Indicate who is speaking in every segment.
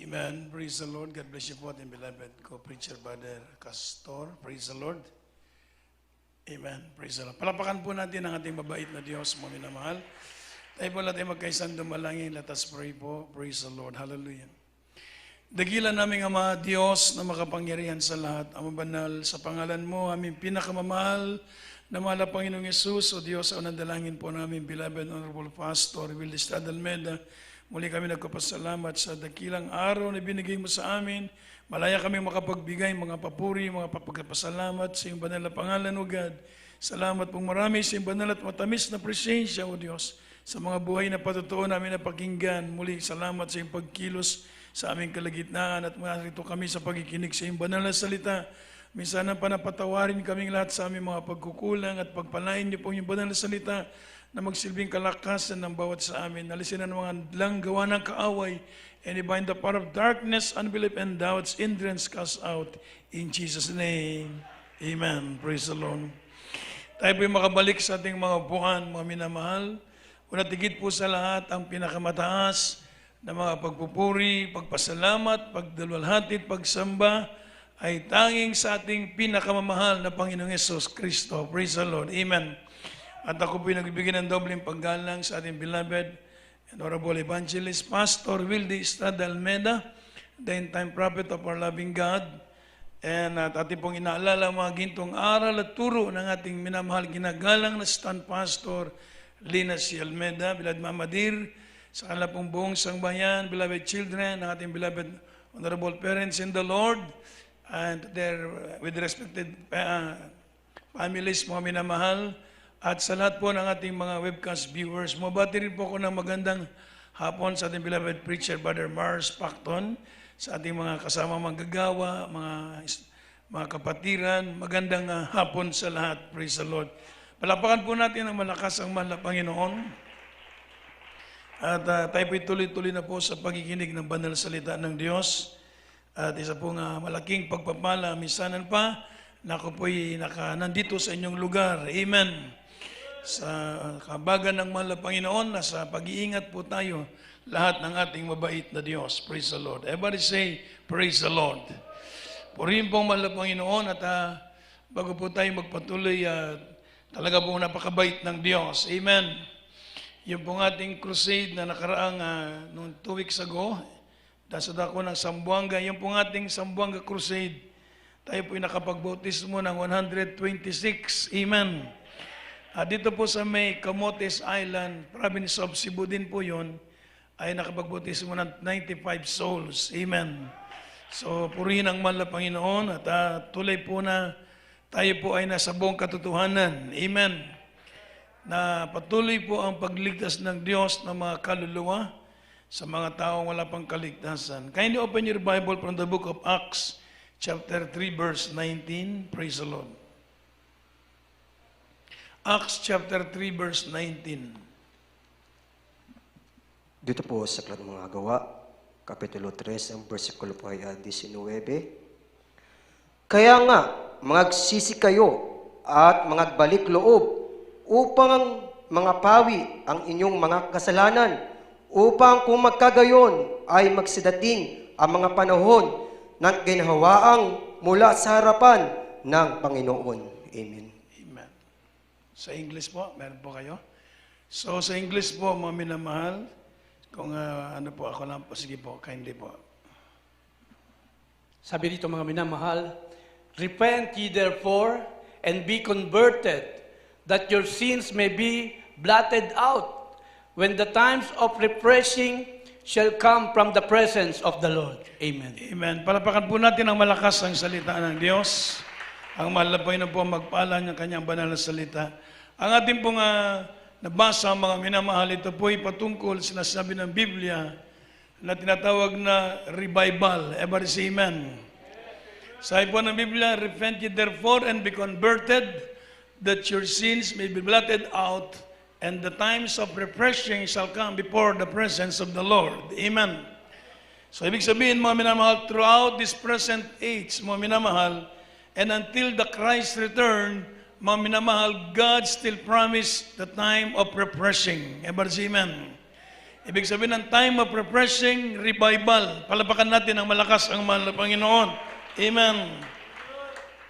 Speaker 1: Amen. Praise the Lord. God bless you po ating beloved co-preacher, Brother Castor. Praise the Lord. Amen. Praise the Lord. Palapakan po natin ang ating mabait na Diyos, mga minamahal. Tayo po natin magkaisang dumalangin. Let us pray po. Praise the Lord. Hallelujah. Dagilan naming Ama, Diyos na makapangyarihan sa lahat, Ama banal, sa pangalan mo, aming pinakamamahal na mahal na Panginoong Yesus, o Diyos, ang nandalangin po namin, beloved Honorable Pastor Willie Estrada Almeida. Muli kami nagpapasalamat sa dakilang araw na binigay mo sa amin. Malaya kami makapagbigay mga papuri, mga papagpasalamat sa iyong banal na pangalan, O God. Salamat pong marami sa iyong banal at matamis na presensya, O Diyos, sa mga buhay na patotoo namin na pakinggan. Muli, salamat sa iyong pagkilos sa aming kalagitnaan at marito kami sa pagkikinig sa iyong banal na salita. Minsan na panapatawarin kaming lahat sa aming mga pagkukulang at pagpalain niyo po yung banal na salita na magsilbing kalakasan ng bawat sa amin. Alisin na ng mga langgawa ng kaaway and bind the power of darkness, unbelief, and doubts, hindrance cast out. In Jesus' name, Amen. Praise the Lord. Tayo po'y makabalik sa ating mga upuan, mga minamahal. Una't higit po sa lahat, ang pinakamataas na mga pagpupuri, pagpasalamat, pagdalwalhati, pagsamba, ay tanging sa ating pinakamamahal na Panginoong Yesus Kristo. Praise the Lord. Amen. At ako po'y nagbibigay ng dobleng paggalang sa ating beloved and honorable evangelist, Pastor Willie Estrada Almeida, the end-time prophet of our loving God. And at ating pong inaalala ang mga gintong aral at turo ng ating minamahal ginagalang na stand pastor, Lina C. Almeida, beloved Mama Dir, sa kanila pong buong sangbayan, beloved children, ng ating beloved honorable parents in the Lord, and their with respected families, mga minamahal, at sa lahat po ng ating mga webcast viewers. Mabati rin po ako ng magandang hapon sa ating beloved preacher, Brother Mars Pacton, sa ating mga kasama manggagawa, mga kapatiran. Magandang hapon sa lahat. Praise the Lord. Palapakan po natin ang malakas ang mahal na Panginoon. At tayo po'y tuloy-tuloy na po sa pagkikinig ng banal salita ng Diyos. At isa pong malaking pagpapala, misanan pa, na ako po'y nandito sa inyong lugar. Amen. Sa kabagan ng mahal na Panginoon, nasa pag-iingat po tayo lahat ng ating mabait na Diyos. Praise the Lord. Everybody say, praise the Lord. Purihin po ang mahal na Panginoon at bago po tayo magpatuloy, talaga po napakabait ng Diyos. Amen. Yung pong ating crusade na nakaraang noong 2 weeks ago, dasad ako ng Sambuanga, yung pong ating Sambuanga crusade, tayo po'y nakapagbautismo ng 126. Amen. Dito po sa may Camotes Island, province of Cebu din po yun, ay nakapagbautismo ng 95 souls. Amen. So, purihin ang mahal na Panginoon at tuloy po na tayo po ay nasa buong katotohanan. Amen. Na patuloy po ang pagligtas ng Diyos ng mga kaluluwa sa mga taong wala pang kaligtasan. Kindly open your Bible from the book of Acts, chapter 3, verse 19. Praise the Lord. Acts chapter 3, verse 19.
Speaker 2: Dito po sa Aklat ng mga Gawa, Kapitulo 3, ang versikulo po ay 19. Kaya nga, magsisi kayo at magbalik loob upang mga pawi ang inyong mga kasalanan, upang kung magkagayon ay magsidating ang mga panahon ng ginhawaang mula sa harapan ng Panginoon. Amen.
Speaker 1: Amen. Sa English po, meron po kayo? So sa English po, mga minamahal, kung ano po, ako lang po, sige po, kindly po.
Speaker 3: Sabi dito mga minamahal, repent ye therefore and be converted, that your sins may be blotted out, when the times of refreshing shall come from the presence of the Lord. Amen.
Speaker 1: Amen. Palapakan po natin ang malakas ang salita ng Diyos. Ang mahal na Panginoon po magpala ng kanyang banal na salita. Ang ating pong nabasa, mga minamahal, ito po ay patungkol sinasabi ng Biblia na tinatawag na revival. Everybody say amen. Sabi po ng Biblia, repent ye therefore and be converted, that your sins may be blotted out, and the times of refreshing shall come before the presence of the Lord. Amen. So ibig sabihin, mga minamahal, throughout this present age, mga minamahal, and until the Christ return, mga minamahal, God still promised the time of refreshing. Everybody say amen. Ibig sabihin ng time of refreshing, revival. Palapakan natin ang malakas ang mahal na Panginoon. Amen.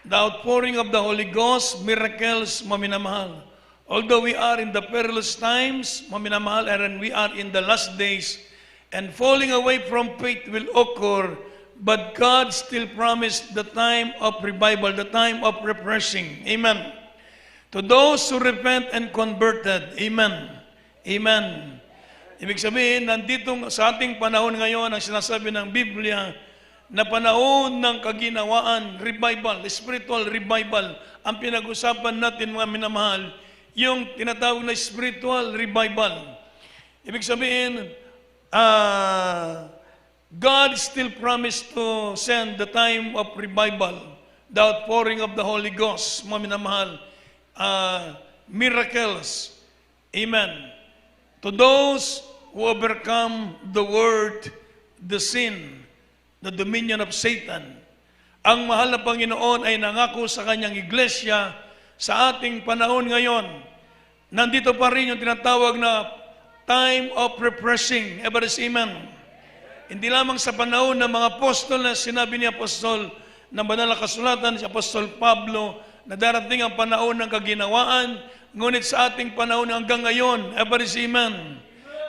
Speaker 1: The outpouring of the Holy Ghost, miracles, maminamahal. Although we are in the perilous times, maminamahal, and we are in the last days, and falling away from faith will occur, but God still promised the time of revival, the time of refreshing. Amen. To those who repent and converted. Amen. Amen. Ibig sabihin, nandito sa ating panahon ngayon, ang sinasabi ng Biblia, na panahon ng kaginawaan, revival, spiritual revival, ang pinag-usapan natin mga minamahal, yung tinatawag na spiritual revival. Ibig sabihin, God still promised to send the time of revival, the outpouring of the Holy Ghost, mga minamahal, miracles. Amen. To those who overcome the world, the sin, the dominion of Satan. Ang mahal na Panginoon ay nangako sa kanyang iglesia sa ating panahon ngayon. Nandito pa rin yung tinatawag na time of refreshing. Everybody say amen. Hindi lamang sa panahon ng mga apostol na sinabi ni Apostol ng banal na kasulatan, si Apostol Pablo, na darating ang panahon ng kaginawaan, ngunit sa ating panahon hanggang ngayon, everybody say amen.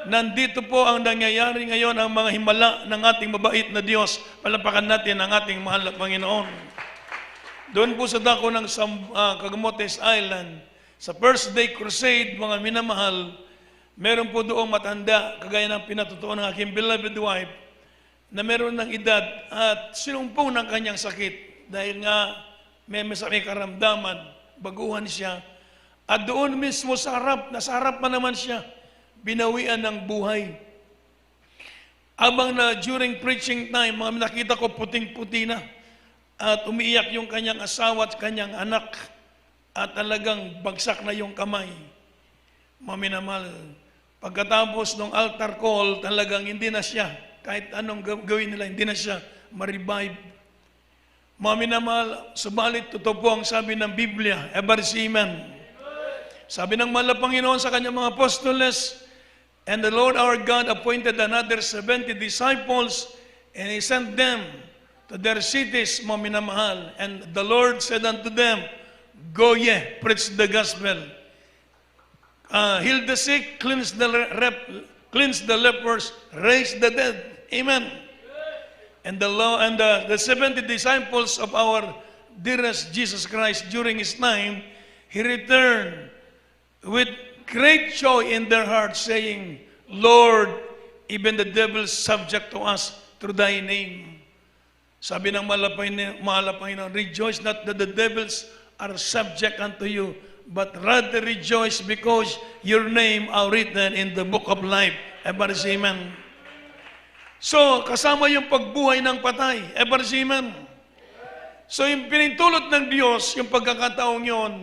Speaker 1: Nandito po ang nangyayari ngayon, ang mga himala ng ating mabait na Diyos. Palapakan natin ang ating mahal na Panginoon. Doon po sa dako ng Caguamotes Island, sa First Day Crusade, mga minamahal, meron po doong matanda, kagaya ng pinatutuan ng aking beloved wife, na meron ng edad at sinumpong ng kanyang sakit dahil nga may karamdaman, baguhan siya. At doon mismo sa harap, nasa harap pa naman siya, binawian ng buhay. Abang na during preaching time, mga nakita ko puting-puti na at umiiyak yung kanyang asawa at kanyang anak at talagang bagsak na yung kamay. Maminamal. Pagkatapos ng altar call, talagang hindi na siya, kahit anong gawin nila, hindi na siya ma-revive. Maminamal, subalit totoo po ang sabi ng Biblia, everybody say amen. Sabi ng mahal na Panginoon sa kanyang mga apostoles, and the Lord our God appointed another 70 disciples, and He sent them to their cities, mga minamahal. And the Lord said unto them, go ye, preach the gospel. Heal the sick, cleanse the lepers, raise the dead. Amen. And the 70 disciples of our dearest Jesus Christ during His time, He returned with great joy in their hearts, saying, Lord, even the devil is subject to us through Thy name. Sabi ng mahal na Panginoon, rejoice not that the devils are subject unto you, but rather rejoice because your name are written in the book of life. Everybody say amen. So, kasama yung pagbuhay ng patay. Everybody say amen. So, yung pinintulot ng Diyos, yung pagkakataong yun,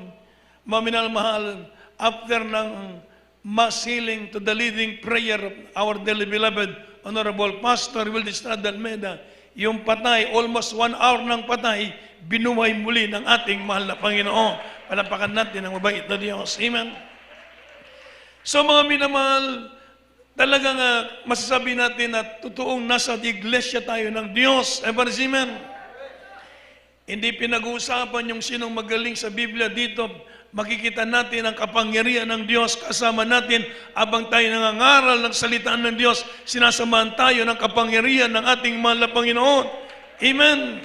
Speaker 1: maminal-mahal, after ng mass healing to the leading prayer of our dearly beloved Honorable Pastor Wilde Estrada Almeida, yung patay, almost 1 hour ng patay, binuhay muli ng ating mahal na Panginoon. Palapakan natin ang mabait na Diyos. Amen. So mga minamahal, talagang masasabi natin na totoong nasa iglesia tayo ng Diyos. Amen. Hindi pinag-uusapan yung sinong magaling sa Biblia dito. Makikita natin ang kapangyarihan ng Diyos kasama natin abang tayo nangangaral ng salitaan ng Diyos. Sinasamahan tayo ng kapangyarihan ng ating mahal na Panginoon. Amen.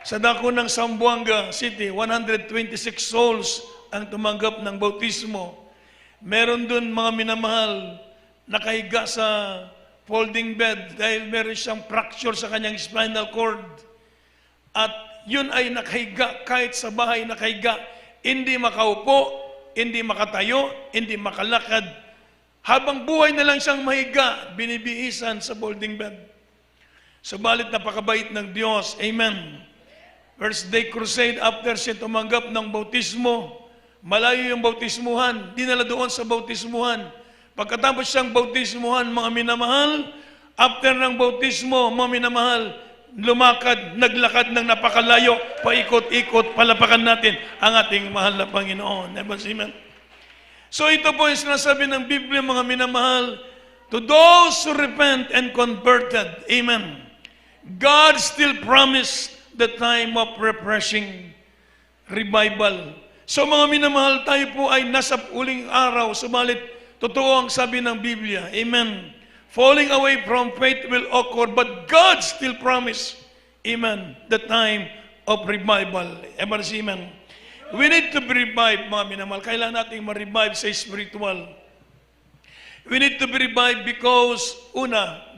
Speaker 1: Sa dako ng Zamboanga City, 126 souls ang tumanggap ng bautismo. Meron dun mga minamahal, nakahiga sa folding bed dahil meron siyang fracture sa kanyang spinal cord. At yun ay nakahiga, kahit sa bahay nakahiga, hindi makaupo, hindi makatayo, hindi makalakad. Habang buhay na lang siyang mahiga, binibihisan sa folding bed. Subalit napakabait ng Diyos. Amen. First Day Crusade, after siya tumanggap ng bautismo, malayo yung bautismuhan, dinala doon sa bautismuhan. Pagkatapos siyang bautismuhan, mga minamahal, after ng bautismo, mga minamahal, lumakad, naglakad ng napakalayo, paikot-ikot, palapakan natin ang ating mahal na Panginoon. Amen. So ito po yung sinasabi ng Biblia, mga minamahal, To those who repent and converted, amen, God still promised the time of refreshing revival. So mga minamahal, tayo po ay nasa uling araw, subalit totoo ang sabi ng Biblia, amen. Falling away from faith will occur, but God still promised, amen, the time of revival. Ever say amen. We need to be revived, mga minamahal. Kailangan natin ma-revive sa spiritual. We need to be revived because,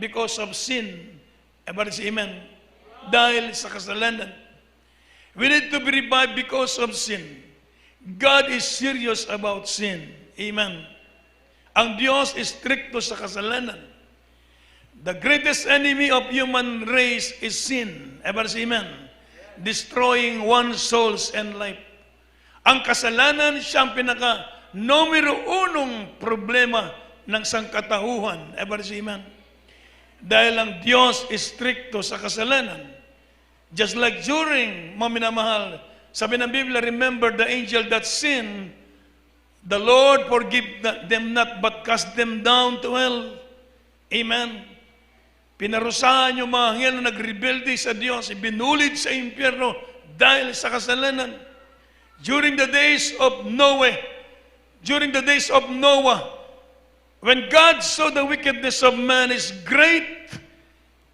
Speaker 1: because of sin. Ever say amen. Dahil sa kasalanan. We need to be revived because of sin. God is serious about sin. Amen. Ang Diyos is stricto sa kasalanan. The greatest enemy of human race is sin. Ever say amen. Destroying one's souls and life. Ang kasalanan siyang pinaka numero unong problema ng sangkatauhan. Ever say amen. Dahil ang Diyos is stricto sa kasalanan. Just like during, mga minamahal, sabi ng Biblia, remember the angel that sinned, the Lord forgive them not but cast them down to hell. Amen. Pinarusahan yung mga anghel na nagrebelde sa Diyos, ibinulid sa impyerno dahil sa kasalanan. During the days of Noah, when God saw the wickedness of man is great,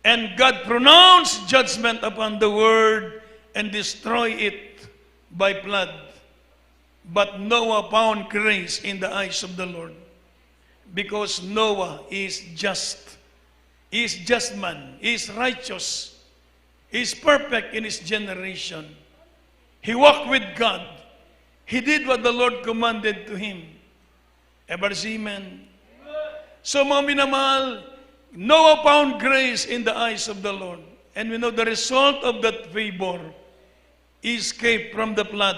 Speaker 1: and God pronounced judgment upon the world and destroy it by flood. But Noah found grace in the eyes of the Lord, because Noah is just. He is just man. He is righteous. He is perfect in his generation. He walked with God. He did what the Lord commanded to him. Ever see amen? So mga minamahal, Noah found grace in the eyes of the Lord. And we know the result of that favor, he escaped from the flood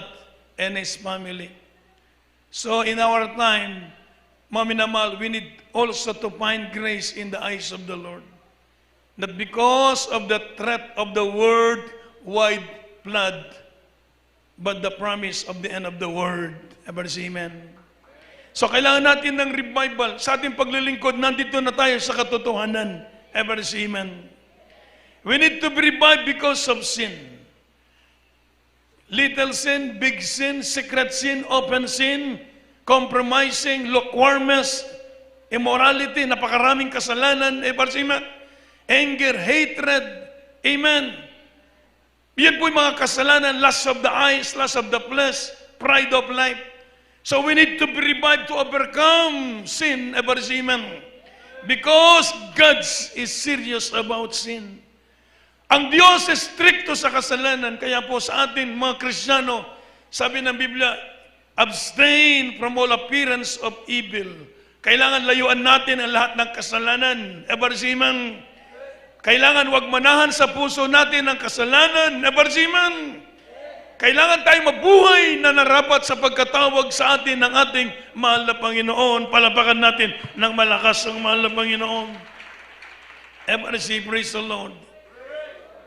Speaker 1: and his family. So in our time, mga minamahal, we need also to find grace in the eyes of the Lord. Not because of the threat of the worldwide flood, but the promise of the end of the world. Ever say amen? So kailangan natin ng revival. Sa ating paglilingkod, nandito na tayo sa katotohanan. Ever say amen? We need to be revived because of sin. Little sin, big sin, secret sin, open sin, compromising, lukewarmness, immorality, napakaraming kasalanan, ever say amen? Anger, hatred, amen? Yan po yung mga kasalanan, lust of the eyes, lust of the flesh, pride of life. So we need to be revived to overcome sin, ever say amen. Because God is serious about sin. Ang Diyos is stricto sa kasalanan, kaya po sa atin mga Kristiyano, sabi ng Biblia, abstain from all appearance of evil. Kailangan layuan natin ang lahat ng kasalanan. Ever say amen. Kailangan wag manahan sa puso natin ang kasalanan. Ever say amen. Kailangan tayo mabuhay na narapat sa pagkatawag sa atin ng ating mahal na Panginoon. Palapakan natin ng malakas ang mahal na Panginoon. Ever say, praise the Lord.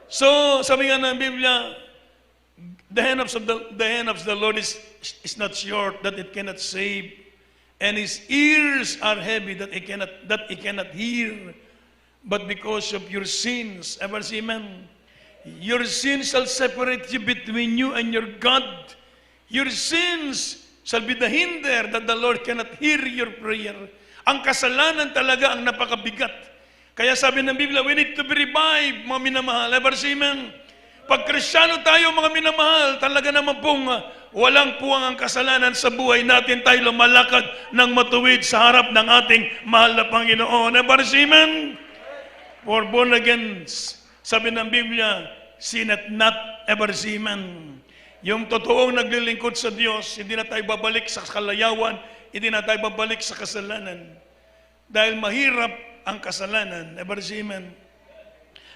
Speaker 1: So, sabi nga ng Biblia, the hand of the Lord is not short that it cannot save, and His ears are heavy that He cannot hear. But because of your sins, ever say amen. Your sins shall separate you between you and your God. Your sins shall be the hinder that the Lord cannot hear your prayer. Ang kasalanan talaga ang napakabigat. Kaya sabi ng Biblia, we need to be revived, mga minamahal. Ever say amen. Pag Kristiyano tayo, mga minamahal, talaga naman pong walang puwang ang kasalanan sa buhay natin. Tayo lumalakad ng matuwid sa harap ng ating mahal na Panginoon. Ever say amen. For born again, sabi ng Biblia, sin at not ever see man. Yung totoong naglilingkod sa Diyos, hindi na tayo babalik sa kalayawan, hindi na tayo babalik sa kasalanan. Dahil mahirap ang kasalanan. Ever see man.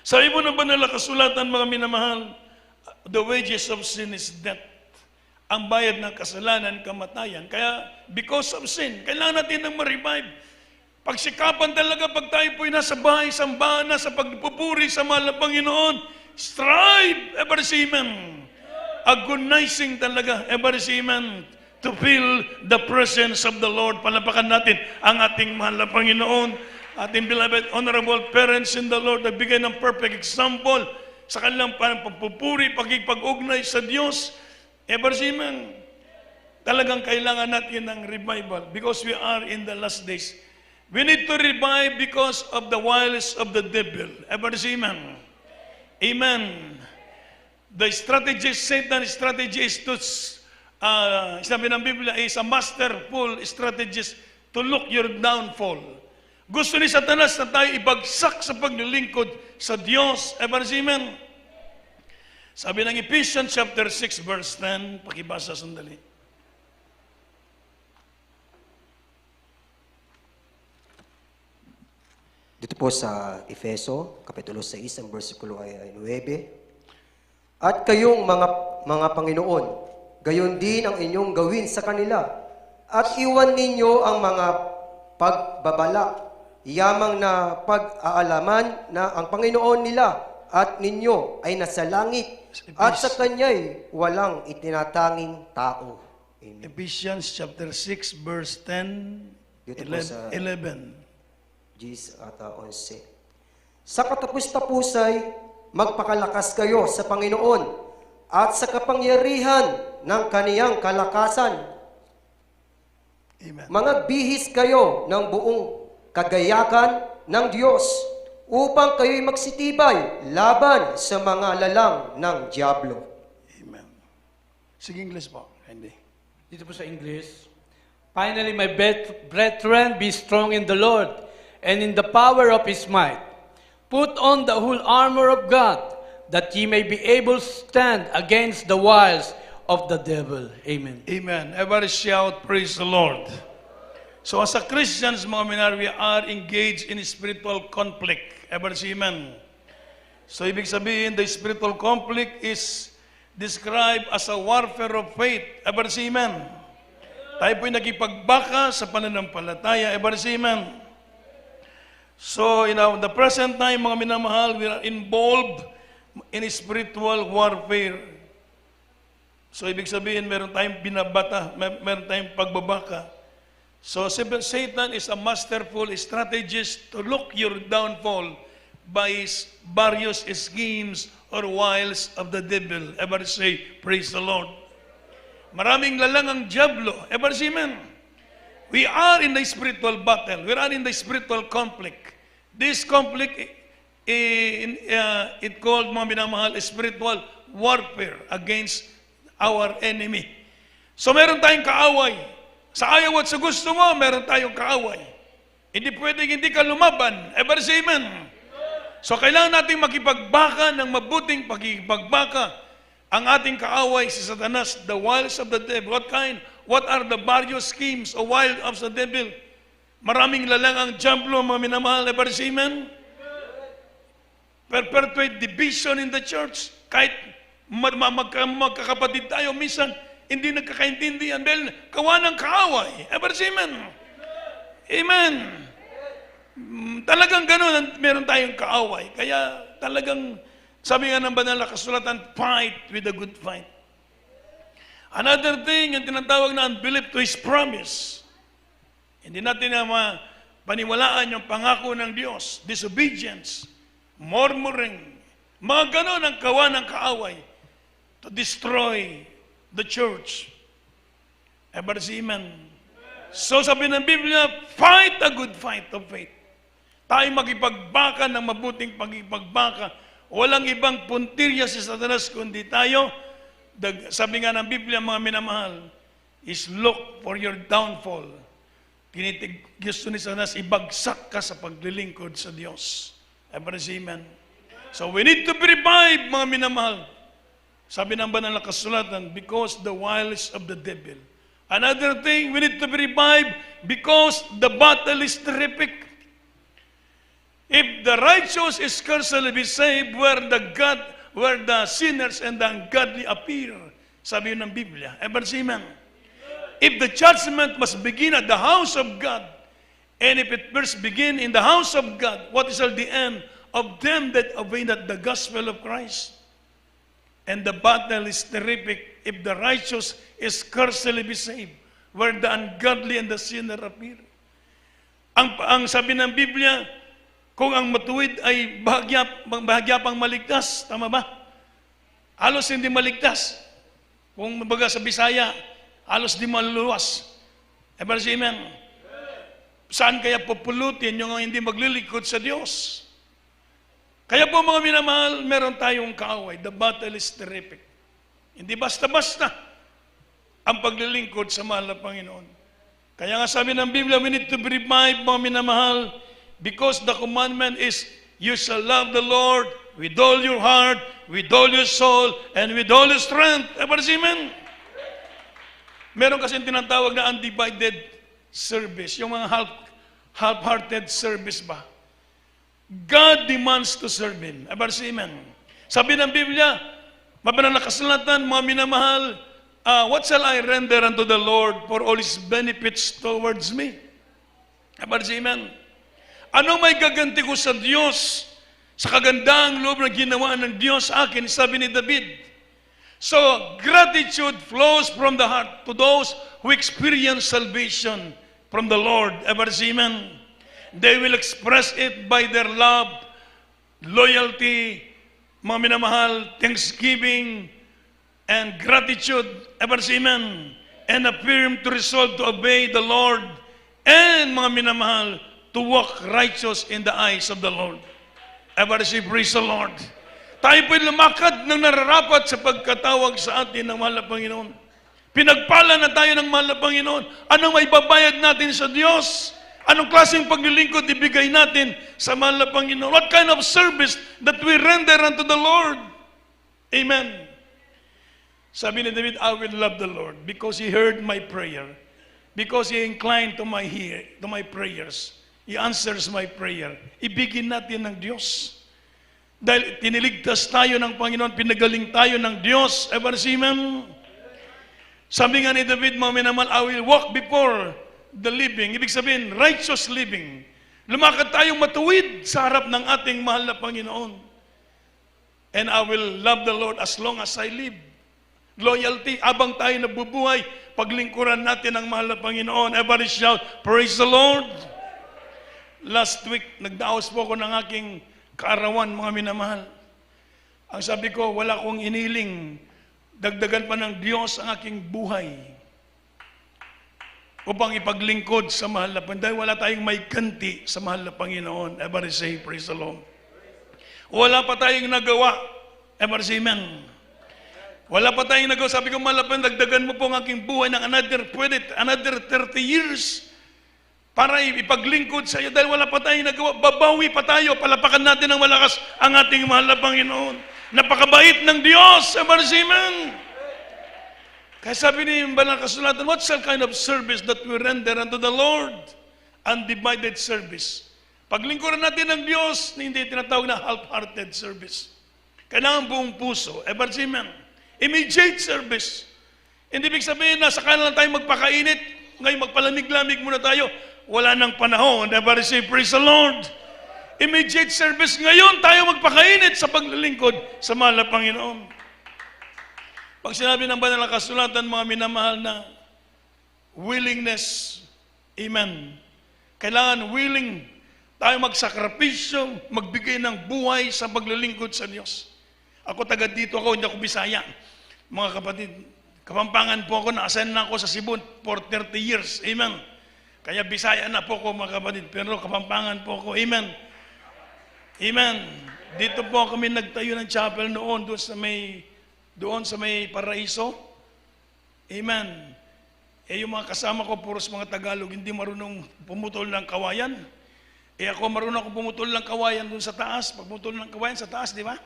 Speaker 1: Sabi mo ng banal na kasulatan, mga minamahal, the wages of sin is death. Ang bayad ng kasalanan, kamatayan. Kaya, because of sin, kailangan natin ng ma-revive. Pagsikapan talaga pag tayo po'y nasa bahay, sambahan na sa pagpupuri sa mahal na Panginoon, strive, ever say amen. Agonizing talaga, ever say amen, to feel the presence of the Lord. Palapakan natin ang ating mahal na Panginoon. ating beloved honorable parents in the Lord, nagbigay ng perfect example sa kanilang pagpupuri, pagkipag-ugnay sa Diyos. Ever since, talagang kailangan natin ng revival because we are in the last days. We need to revive because of the wiles of the devil. Ever since, amen. The strategy, Satan's strategy is to, sabi ng Biblia, is a masterful strategist to look your downfall. Gusto ni Satanas na tayo ibagsak sa paglilingkod sa Diyos. Ever amen? Sabi ng Ephesians chapter 6 verse 10, pakibasa sandali.
Speaker 2: Dito po sa Efeso, Kapitulo 6, ang versikulo ay 9. At kayong mga Panginoon, gayon din ang inyong gawin sa kanila, at iwan ninyo ang mga pagbabalak, yamang na pag-aalaman na ang Panginoon nila at ninyo ay nasa langit, at sa Kanya'y walang itinatanging tao. Amen.
Speaker 1: Ephesians chapter 6 verse 10,
Speaker 2: Dito po sa
Speaker 1: 11.
Speaker 2: 10 at 11. Sa katapus-tapusay, magpakalakas kayo sa Panginoon at sa kapangyarihan ng Kaniyang kalakasan.
Speaker 1: Amen.
Speaker 2: Mga bihis kayo ng buong kagayakan ng Diyos upang kayo'y magsitibay laban sa mga lalang ng Diablo.
Speaker 1: Amen. Sige, English po. Hindi.
Speaker 3: Dito po sa English. Finally, my brethren, be strong in the Lord and in the power of His might. Put on the whole armor of God, that ye may be able to stand against the wiles of the devil. Amen.
Speaker 1: Amen. Everybody shout, praise the Lord. So as a Christians, mga minar, we are engaged in spiritual conflict. Everybody say amen. So ibig sabihin, the spiritual conflict is described as a warfare of faith. Everybody say amen. Tayo po'y nakipagbaka sa pananampalataya. Everybody say amen. So, the present time, mga minamahal, we are involved in spiritual warfare. So, ibig sabihin, meron tayong binabata, meron tayong pagbabaka. So, Satan is a masterful strategist to look your downfall by his various schemes or wiles of the devil. Everybody say, praise the Lord. Maraming lalang ang Diablo. Everybody say, amen. We are in the spiritual battle. We are in the spiritual conflict. This conflict, it called, mga minamahal, spiritual warfare against our enemy. So meron tayong kaaway. Sa ayaw at sa gusto mo, meron tayong kaaway. Hindi pwedeng hindi ka lumaban. Everybody say amen. So kailangan natin makipagbaka ng mabuting pakipagbaka. Ang ating kaaway si Satanas, the wiles of the devil. What are the various schemes or wiles of the devil? Maraming lalang ang Diablo, mga minamahal. Everybody say amen. Perpetuate division in the church. Kahit magkakapatid tayo, minsan hindi nagkakaintindihan dahil kawa ng kaaway. Everybody say amen. Amen. Talagang gano'n, meron tayong kaaway. Kaya talagang, sabi nga ng banal na kasulatan, fight with a good fight. Another thing, yung tinatawag na unbelief to His promise. Hindi natin na paniwalaan yung pangako ng Diyos. Disobedience, murmuring, mga gano'n ang kawa ng kaaway to destroy the church. Everybody say amen. So sabi ng Biblia, fight a good fight of faith. Tayo makipagbaka ng mabuting pakipagbaka. Walang ibang puntirya si Satanas kundi tayo. Sabi nga ng Biblia, mga minamahal, is look for your downfall. Gusto ni Satanas, ibagsak ka sa paglilingkod sa Diyos. Everybody say amen. So we need to be revived, mga minamahal. Sabi ng banal na kasulatan, because the wiles of the devil. Another thing, we need to be revived because the battle is terrific. If the righteous is scarcely be saved, where the sinners and the ungodly appear, sabi ng Biblia. Everybody say amen. If the judgment must begin at the house of God, and if it first begin in the house of God, what is the end of them that obey not the gospel of Christ? And the battle is terrific if the righteous is scarcely be saved, where the ungodly and the sinner appear. Ang sabi ng Biblia, kung ang matuwid ay bahagya pang maligtas, tama ba? Halos hindi maligtas. Kung mabaga sa Bisaya, halos di maluluwas. Ever say amen? Saan kaya pupulutin yung hindi maglilingkod sa Diyos? Kaya po mga minamahal, meron tayong kaaway. The battle is terrific. Hindi basta-basta ang paglilingkod sa mahal na Panginoon. Kaya nga sabi ng Biblia, we need to be reminded, mga minamahal, because the commandment is, you shall love the Lord with all your heart, with all your soul, and with all your strength. Ever say amen? Meron kasing tinatawag na undivided service, yung mga half-hearted service ba? God demands to serve Him. Ever say amen? Sabi ng Biblia, mabanang nakasulatan, mga minamahal, what shall I render unto the Lord for all His benefits towards me? Ever say amen? Ano may gaganti ko sa Diyos sa kagandaang loob na ginawa ng Diyos sa akin? Sabi ni David. So, gratitude flows from the heart to those who experience salvation from the Lord. Ever say amen? They will express it by their love, loyalty, mga minamahal, thanksgiving, and gratitude. Ever say amen? And affirm to resolve to obey the Lord, and mga minamahal, to walk righteous in the eyes of the Lord. Ever say, praise the Lord. Tayo po'y lumakad ng nararapat sa pagkatawag sa atin ng mahal na Panginoon. Pinagpala na tayo ng mahal na Panginoon. Anong may babayad natin sa Diyos? Anong klaseng paglilingkod ibigay natin sa mahal na Panginoon? What kind of service that we render unto the Lord? Amen. Sabi ni David, I will love the Lord because He heard my prayer. Because He inclined to my prayers. He answers my prayer. Ibigin natin ng Diyos. Dahil tiniligtas tayo ng Panginoon, pinagaling tayo ng Diyos. Ever see, amen? Sabi nga ni David, mga minamahal, I will walk before the living. Ibig sabihin, righteous living. Lumakad tayong matuwid sa harap ng ating mahal na Panginoon. And I will love the Lord as long as I live. Loyalty, abang tayo nabubuhay, paglingkuran natin ang mahal na Panginoon. Everybody shout, praise the Lord. Last week, nagdaos po ako ng aking kaarawan, mga minamahal. Ang sabi ko, wala akong iniling. Dagdagan pa ng Diyos ang aking buhay upang ipaglingkod sa mahal na Panginoon. Dahil wala tayong may ganti sa mahal na Panginoon. Everybody say, praise the Lord. Wala pa tayong nagawa. Everybody say, amen. Wala pa tayong nagawa. Sabi ko, mahal na Panginoon, dagdagan mo po ang aking buhay ng another 30 years para ipaglingkod sa iyo. Dahil wala pa tayong nagawa. Babawi pa tayo. Palapakan natin ng malakas ang ating mahal na Panginoon. Napakabait ng Diyos. Everybody say, amen. Kaya sabi ni Banal Kasulatan, what's the kind of service that we render unto the Lord? Undivided service. Paglingkuran natin ng Diyos, hindi tinatawag na half-hearted service. Kailangan buong puso. Ever say amen? Immediate service. Hindi ibig sabihin na saka na lang tayo magpakainit, ngayon magpalamig-lamig muna tayo. Wala nang panahon. Ever say, praise the Lord. Immediate service. Ngayon tayo magpakainit sa paglilingkod sa mahal na Panginoon. Pag sinabi ng Banal na Kasulatan, mga minamahal na willingness, amen. Kailangan willing tayo magsakripisyo, magbigay ng buhay sa paglilingkod sa Diyos. Ako taga dito ako, hindi ako Bisaya. Mga kapatid, Kapampangan po ako, na-assign na ako sa Cebu for 30 years, amen. Kaya Bisaya na po ako, mga kapatid, pero Kapampangan po ako, amen. Amen. Dito po kami nagtayo ng chapel noon, doon sa may Paraiso. Amen. Yung mga kasama ko, puros mga Tagalog, hindi marunong pumutol ng kawayan. Ako marunong ako pumutol ng kawayan doon sa taas. Pag pumutol ng kawayan sa taas, di ba?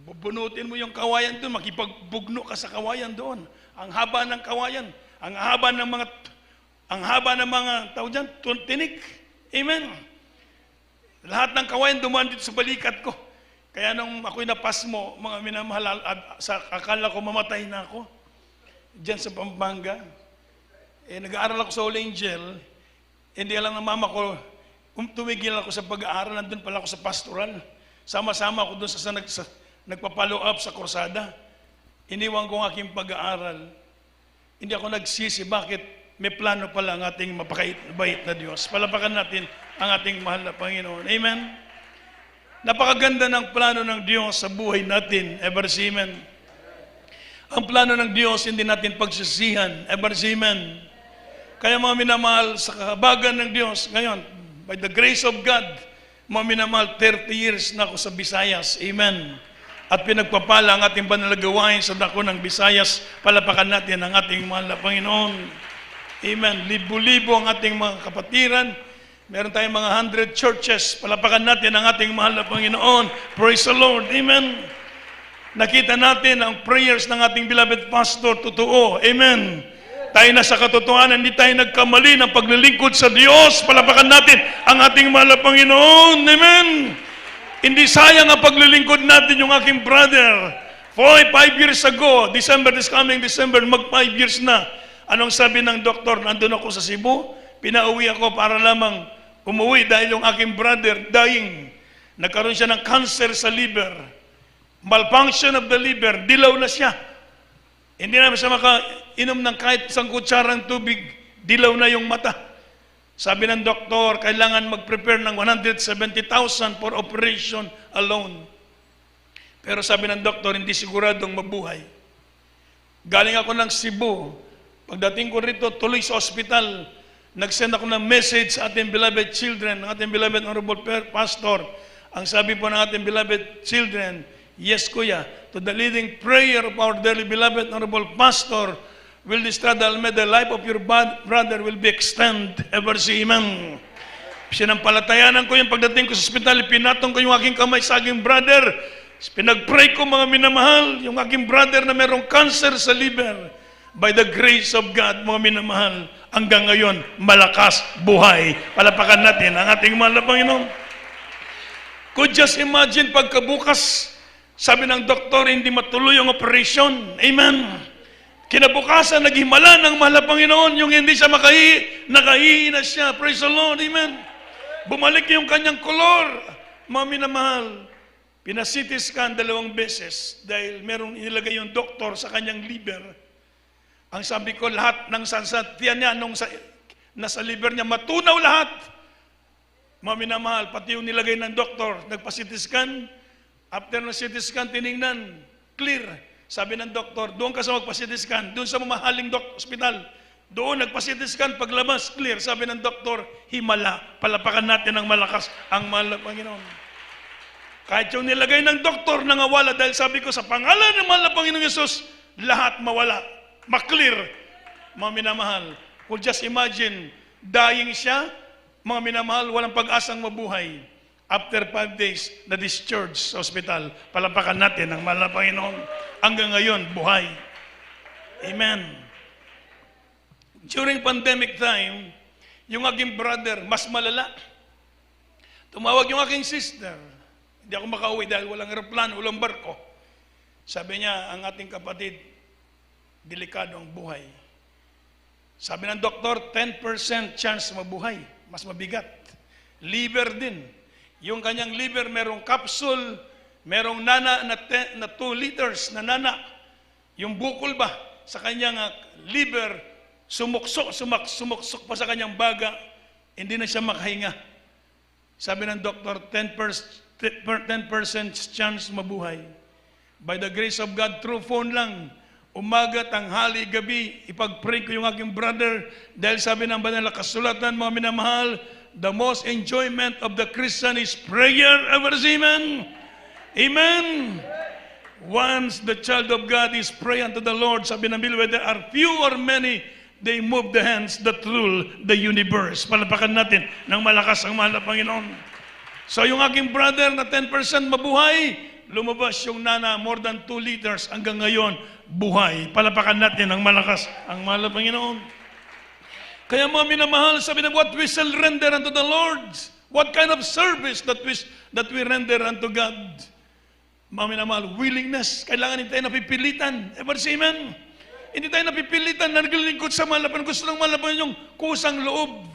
Speaker 1: Bubunutin mo yung kawayan doon, makipagbugno ka sa kawayan doon. Ang haba ng kawayan, ang haba ng mga tao dyan, tinik. Amen. Lahat ng kawayan dumaan dito sa balikat ko. Kaya nung ako'y napasmo, mga minamahal, akala ko mamatay na ako. Diyan sa Pampanga. Nag-aaral ako sa Holy Angel. Hindi alam ng mama ko, tumigil ako sa pag-aaral, nandun pala ako sa pastoral. Sama-sama ako doon sa nagpa-follow up sa kursada. Iniwan ko ang aking pag-aaral. Hindi ako nagsisi, bakit? may plano pala ang ating mapakait na Diyos. Palapakan natin ang ating mahal na Panginoon. Amen? Napakaganda ng plano ng Diyos sa buhay natin. Ever see, amen? Ang plano ng Diyos, hindi natin pagsisihan. Ever see, amen? Kaya mga minamahal, sa kahabagan ng Diyos, ngayon, by the grace of God, mga minamahal, 30 years na ako sa Visayas. Amen. At pinagpapala ang ating banalagawain sa dako ng Visayas. Palapakan natin ang ating mahal na Panginoon. Amen. Libo-libo ang ating mga kapatiran. Meron tayong mga 100 churches. Palapakan natin ang ating mahal na Panginoon. Praise the Lord. Amen. Nakita natin ang prayers ng ating beloved pastor. Totoo. Amen. Tayo na sa katotohanan, hindi tayo nagkamali ng paglilingkod sa Diyos. Palapakan natin ang ating mahal na Panginoon. Amen. Hindi sayang ang paglilingkod natin yung aking brother. 5 years ago, this coming December, mag 5 years na. Anong sabi ng doktor? Nandun ako sa Cebu, pinauwi ako para lamang umuwi dahil yung aking brother dying. Nagkaroon siya ng cancer sa liver. Malfunction of the liver, dilaw na siya. Hindi naman siya makainom ng kahit isang kutsarang tubig, dilaw na yung mata. Sabi ng doktor, kailangan mag-prepare ng 170,000 for operation alone. Pero sabi ng doktor, hindi siguradong mabuhay. Galing ako ng Cebu. Pagdating ko rito, tuloy sa ospital, nag-send ako ng message sa ating beloved children, ng ating beloved honorable pastor. Ang sabi po ng ating beloved children, yes, Kuya, to the leading prayer of our dearly beloved honorable pastor, will this struggle, may the life of your brother will be extended ever see, amen. Sinampalatayanan ko yung pagdating ko sa ospital, pinatong ko yung aking kamay sa aking brother. Pinag-pray ko mga minamahal, yung aking brother na merong cancer sa liver. By the grace of God, mga minamahal, hanggang ngayon, malakas, buhay. Palapakan natin ang ating mahal na Panginoon. Could just imagine pagkabukas, sabi ng doktor, hindi matuloy ang operation. Amen. Kinabukasan, naghimala ng mahal na Panginoon, yung hindi siya nakahihina siya. Praise the Lord. Amen. Bumalik yung kanyang kolor. Mga minamahal, pina-CT scan 2 beses dahil merong inilagay yung doktor sa kanyang liver. Ang sabi ko, lahat ng sansatiyan niya, nasa liver niya, matunaw lahat. Mga minamahal, pati yung nilagay ng doktor, nagpa-CT scan. After ng CT scan, tinignan, clear. Sabi ng doktor, doon ka sa magpa-CT scan, doon sa mamahaling hospital. Doon, nagpa-CT scan, paglabas, clear. Sabi ng doktor, himala. Palapakan natin ng malakas ang mahal na Panginoon. Kahit yung nilagay ng doktor nangawala dahil sabi ko, sa pangalan ng mahal na Panginoong Yesus, lahat mawala. Maklear, mga minamahal. Well, just imagine, dying siya, mga minamahal, walang pag-asang mabuhay. After 5 days, na-discharge sa hospital. Palapakan natin ang mahal na Panginoon. Hanggang ngayon, buhay. Amen. During pandemic time, yung aking brother, mas malala. Tumawag yung aking sister. Hindi ako makauwi dahil walang aeroplano, walang barko. Sabi niya, ang ating kapatid, delikado ang buhay. Sabi ng doktor, 10% chance mabuhay. Mas mabigat. Liver din. Yung kanyang liver, merong capsule, merong nana na 2 liters na nana. Yung bukol ba sa kanyang liver, sumuksok pa sa kanyang baga, hindi na siya makahinga. Sabi ng doktor, 10% chance mabuhay. By the grace of God, through phone lang, umaga, tanghali, gabi, ipag-pray ko yung aking brother dahil sabi ng banal na kasulatan, mga minamahal, the most enjoyment of the Christian is prayer. Ever see, amen? Amen. Once the child of God is pray unto the Lord, sabi ng Biblia, whether are few or many, they move the hands that rule the universe. Palapakan natin ng malakas ang mahal na Panginoon. So yung aking brother na 10% mabuhay, lumabas yung nana more than 2 liters hanggang ngayon, buhay. Palapakan natin ang malakas ang mahal na Panginoon. Kaya mga minamahal, sabi na, what we shall render unto the Lord? What kind of service that we render unto God? Mga minamahal, willingness. Kailangan hindi tayo napipilitan. Ever say amen? Hindi tayo napipilitan na naglilingkod sa mahal na Panginoon. Gusto lang mahal na Panginoon yung kusang loob.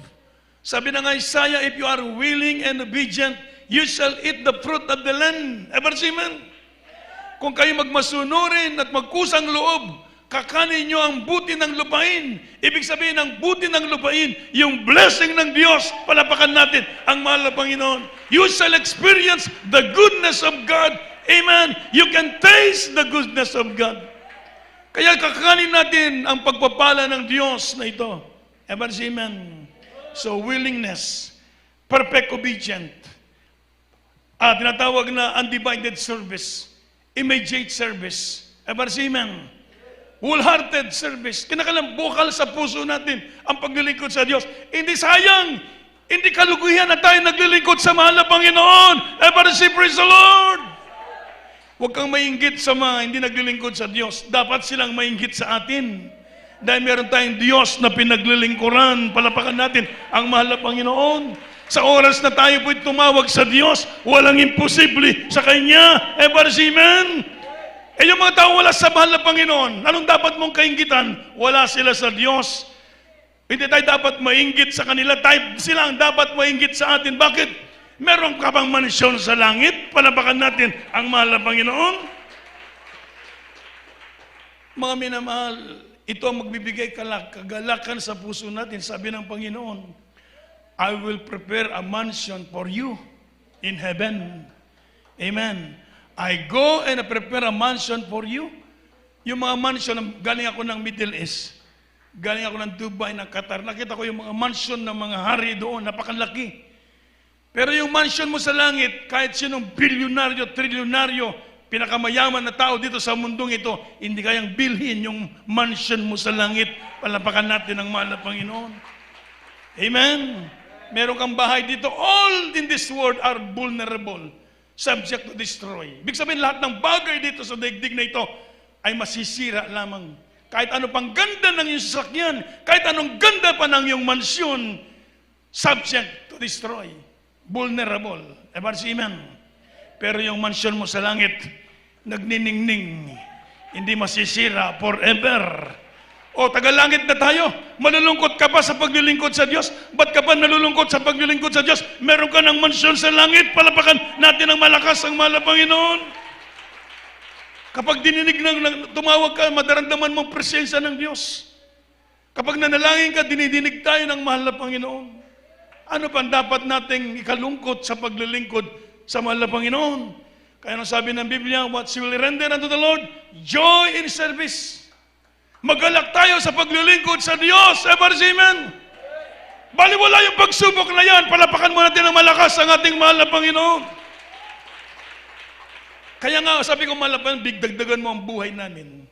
Speaker 1: Sabi ng Isaiah, if you are willing and obedient, you shall eat the fruit of the land. Ever say amen? Kung kayo magmasunurin at magkusang loob, kakanin nyo ang buti ng lupain. Ibig sabihin, ang buti ng lupain, yung blessing ng Diyos, palapakan natin ang mahal na Panginoon. You shall experience the goodness of God. Amen. You can taste the goodness of God. Kaya kakanin natin ang pagpapala ng Diyos na ito. Amen. So, willingness, perfect obedient, tinatawag na undivided service, immediate service. Amen. Wholehearted service. Kinakalang bukal sa puso natin ang paglilingkod sa Diyos. Hindi sayang, hindi kaluguyan na tayo naglilingkod sa mahal na Panginoon. Praise the Lord! Huwag kang mainggit sa mga hindi naglilingkod sa Diyos. Dapat silang mainggit sa atin. Dahil meron tayong Diyos na pinaglilingkuran. Palapakan natin ang mahal na Panginoon. Sa oras na tayo po'y tumawag sa Diyos, walang imposible sa Kanya. Amen. Yung mga tao wala sa mahal na Panginoon, anong dapat mong kainggitan? Wala sila sa Diyos. Hindi tayo dapat mainggit sa kanila. Sila ang dapat mainggit sa atin. Bakit? Meron ka bang mansyon sa langit? Palapakan natin ang mahal na Panginoon. Mga minamahal, ito ang magbibigay kagalakan sa puso natin. Sabi ng Panginoon, I will prepare a mansion for you in heaven. Amen. I go and I prepare a mansion for you. Yung mga mansion, galing ako ng Middle East. Galing ako ng Dubai, ng Qatar. Nakita ko yung mga mansion ng mga hari doon, napakalaki. Pero yung mansion mo sa langit, kahit sinong bilyonaryo, trilyonaryo, pinakamayaman na tao dito sa mundong ito, hindi kayang bilhin yung mansion mo sa langit. Palapakan natin ang mahal na Panginoon. Amen. Meron kang bahay dito. All in this world are vulnerable, subject to destroy. Ibig sabihin, lahat ng bagay dito sa daigdig na ito ay masisira lamang. Kahit ano pang ganda ng iyong sasakyan, kahit anong ganda pa ng iyong mansyon, subject to destroy. Vulnerable. Amen. Pero yung mansyon mo sa langit, nagniningning, hindi masisira forever. O, tagalangit na tayo. Malulungkot ka pa sa paglilingkod sa Diyos? Ba't ka pa nalulungkot sa paglilingkod sa Diyos? Meron ka ng mansyon sa langit. Palapakan natin ang malakas ang mahal na Panginoon. Kapag dininig tumawag ka, madaramdaman mong presensya ng Diyos. Kapag nanalangin ka, dinidinig tayo ng mahal na Panginoon. Ano pa dapat nating ikalungkot sa paglilingkod sa mahal na Panginoon? Kaya nang sabi ng Biblia, what you will render unto the Lord? Joy in service. Magalak tayo sa paglilingkod sa Diyos. Amen. Baliwala yung pagsubok na yan. Palapakan mo natin ng malakas ang ating mahal na Panginoon. Kaya nga, sabi ko mahal na Panginoon, bigdagdagan mo ang buhay namin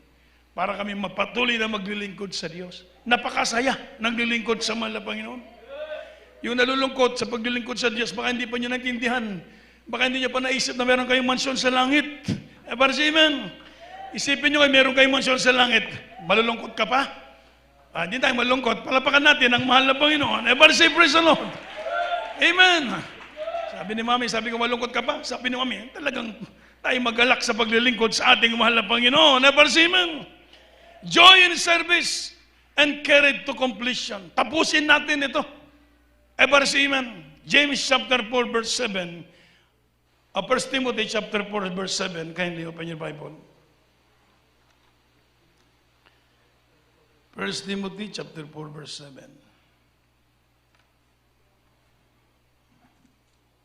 Speaker 1: para kami mapatuloy na maglilingkod sa Diyos. Napakasaya ng lilingkod sa mahal na Panginoon. Yung nalulungkot sa paglilingkod sa Diyos, baka hindi pa nyo naintindihan. Baka hindi nyo pa naisip na meron kayong mansyon sa langit. Amen. Isipin nyo kayo, meron kayong mansyon sa langit. Malulungkot ka pa? Hindi tayo malulungkot. Palapakan natin ang mahal na Panginoon. Praise the Lord. Amen. Sabi ni Mami, sabi ko, malungkot ka pa? Sabi ni Mami, talagang tayo magalak sa paglilingkod sa ating mahal na Panginoon. Amen. Joy in service and carried to completion. Tapusin natin ito. Amen. James chapter 4 verse 7. 1 Timothy chapter 4 verse 7. Kindly open your Bible. 1 Timothy chapter 4 verse 7.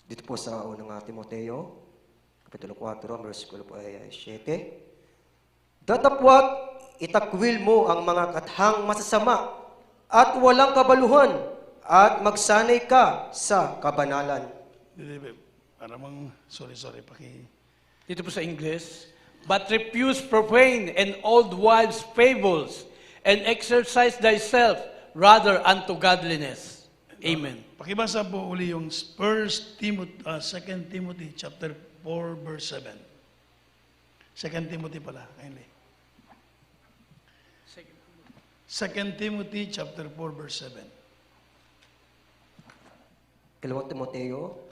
Speaker 2: Dito po sa unang Timoteo, Kapitulo 4, ang versikulo po ay 7. Datapwat, itakwil mo ang mga kathang masasama at walang kabaluhan at magsanay ka sa kabanalan.
Speaker 1: Sorry,
Speaker 3: Dito po sa English, but refuse profane and old wives' fables, and exercise thyself rather unto godliness. Amen.
Speaker 1: Pakibasa po uli yung 2 Timothy chapter 4 verse 7. 2 Timothy pala, kindly. 2 Timothy chapter 4 verse 7.
Speaker 2: Kalawang Timoteo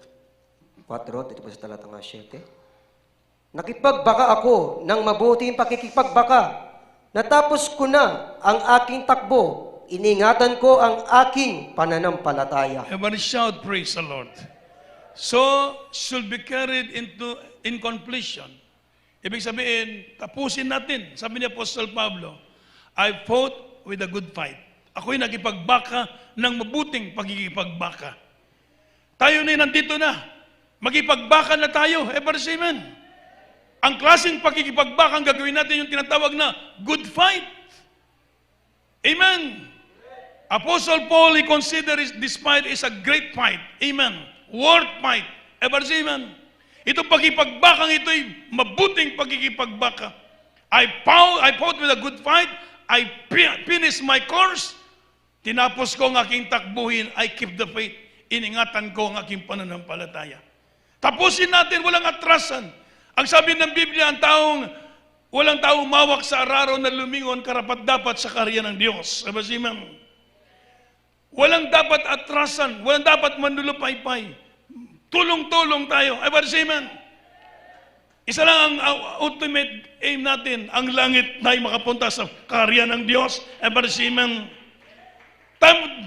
Speaker 2: 4, dito po sa talatang 7. Nakipagbaka ako ng mabuting pakikipagbaka. Natapos ko na ang aking takbo. Iningatan ko ang aking pananampalataya.
Speaker 1: Everybody shout, praise the Lord. So, should be carried in completion. Ibig sabihin, tapusin natin. Sabi ni Apostle Pablo, I fought with a good fight. Ako'y nagipagbaka ng mabuting pagkikipagbaka. Tayo na nandito na. Magipagbaka na tayo. Amen. Ang klaseng pagkikipagbaka ang gagawin natin yung tinatawag na good fight. Amen. Apostle Paul, he considers this fight is a great fight. Amen. Worth fight. Amen. Ito pagkipagbakang ito'y mabuting pagkikipagbaka. I fought with a good fight. I finished my course. Tinapos ko ang aking takbuhin. I keep the faith. Iningatan ko ang aking pananampalataya. Tapusin natin, walang atrasan. Ang sabi ng Biblia, walang taong mawak sa araro na lumingon karapat-dapat sa karya ng Diyos. Amen. Walang dapat atrasan, walang dapat manlulupaypay. Tulong-tulong tayo. Amen. Isa lang ang ultimate aim natin, ang langit na ay makapunta sa karya ng Diyos. Amen.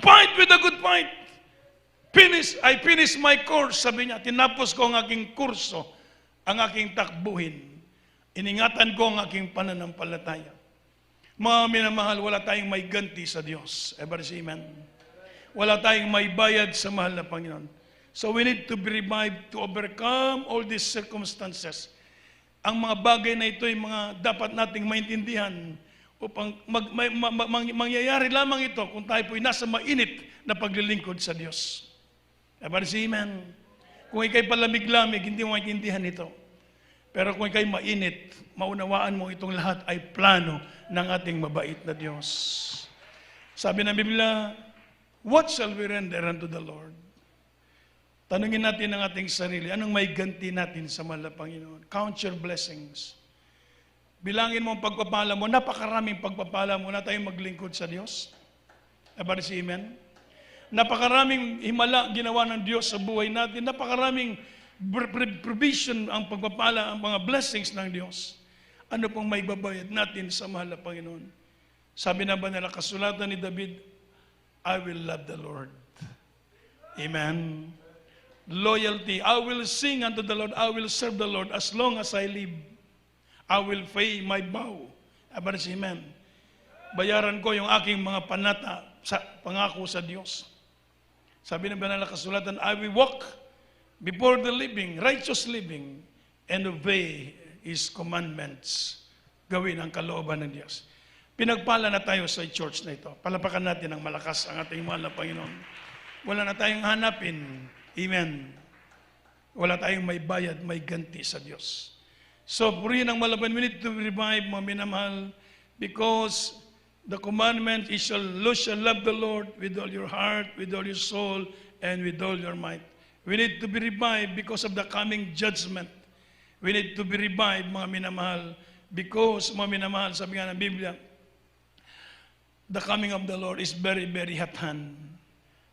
Speaker 1: Fight with a good fight. I finished my course, sabi niya. Tinapos ko ang aking kurso, ang aking takbuhin. Iningatan ko ang aking pananampalataya. Mga minamahal, wala tayong may ganti sa Diyos. Amen. Wala tayong may bayad sa mahal na Panginoon. So we need to be revived to overcome all these circumstances. Ang mga bagay na ito ay mga dapat nating maintindihan upang mangyayari lamang ito kung tayo po'y nasa mainit na paglilingkod sa Diyos. Amen. Kung ikay palamig-lamig, hindi mo maintindihan ito. Pero kung ikay mainit, maunawaan mo itong lahat ay plano ng ating mabait na Diyos. Sabi ng Biblia, what shall we render unto the Lord? Tanungin natin ang ating sarili, anong may ganti natin sa mahal na Panginoon? Count your blessings. Bilangin mo ang pagpapala mo, napakaraming pagpapala mo na tayong maglingkod sa Diyos. Amen. Napakaraming himala ginawa ng Diyos sa buhay natin. Napakaraming provision ang pagpapala, ang mga blessings ng Diyos. Ano pong may babayad natin sa mahal na Panginoon? Sabi na ba nila, kasulatan ni David, I will love the Lord. Amen. Loyalty. I will sing unto the Lord. I will serve the Lord as long as I live. I will pay my vow. Amen. Bayaran ko yung aking mga panata sa pangako sa Diyos. Sabi ng banal na kasulatan, I will walk before the living, righteous living, and obey His commandments. Gawin ang kalooban ng Diyos. Pinagpala na tayo sa church na ito. Palapakan natin ng malakas ang ating mahal na Panginoon. Wala na tayong hanapin. Amen. Wala tayong may bayad, may ganti sa Diyos. So, purihin ang malaban. We need to revive, mga minamahal, because the commandment is shall love the Lord with all your heart, with all your soul, and with all your might. We need to be revived because of the coming judgment. We need to be revived, mga minamahal, because, mga minamahal, sabi nga ng Biblia, the coming of the Lord is very, very hot hand.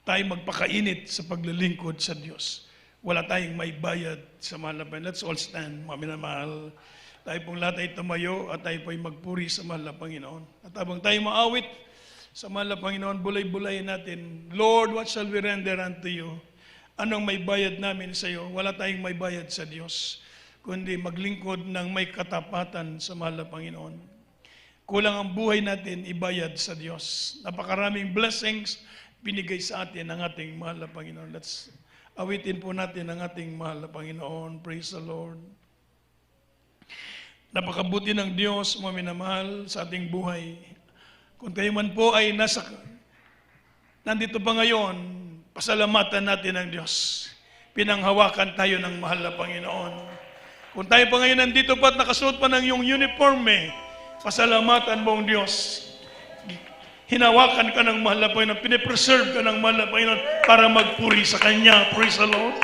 Speaker 1: Tayo magpakainit sa paglilingkod sa Diyos. Wala tayong may bayad sa mahal na Panginoon. Let's all stand, mga minamahal. Tayo pong lahat ay tumayo at tayo po'y magpuri sa mahal na Panginoon. At habang tayo maawit sa mahal na Panginoon, bulay-bulayin natin, Lord, what shall we render unto you? Anong may bayad namin sa iyo? Wala tayong may bayad sa Diyos, kundi maglingkod ng may katapatan sa mahal na Panginoon. Kulang ang buhay natin, ibayad sa Diyos. Napakaraming blessings binigay sa atin ng ating mahal na Panginoon. Let's awitin po natin ang ating mahal na Panginoon. Praise the Lord. Napakabuti ng Diyos, mga minamahal, sa ating buhay. Kung tayo man po ay nandito pa ngayon, pasalamatan natin ang Diyos. Pinanghawakan tayo ng mahal na Panginoon. Kung tayo pa ngayon nandito pa at nakasuot pa ng iyong uniforme, pasalamatan mo ang Diyos. Hinawakan ka ng mahal na Panginoon, pinipreserve ka ng mahal na Panginoon para magpuri sa Kanya. Praise the Lord.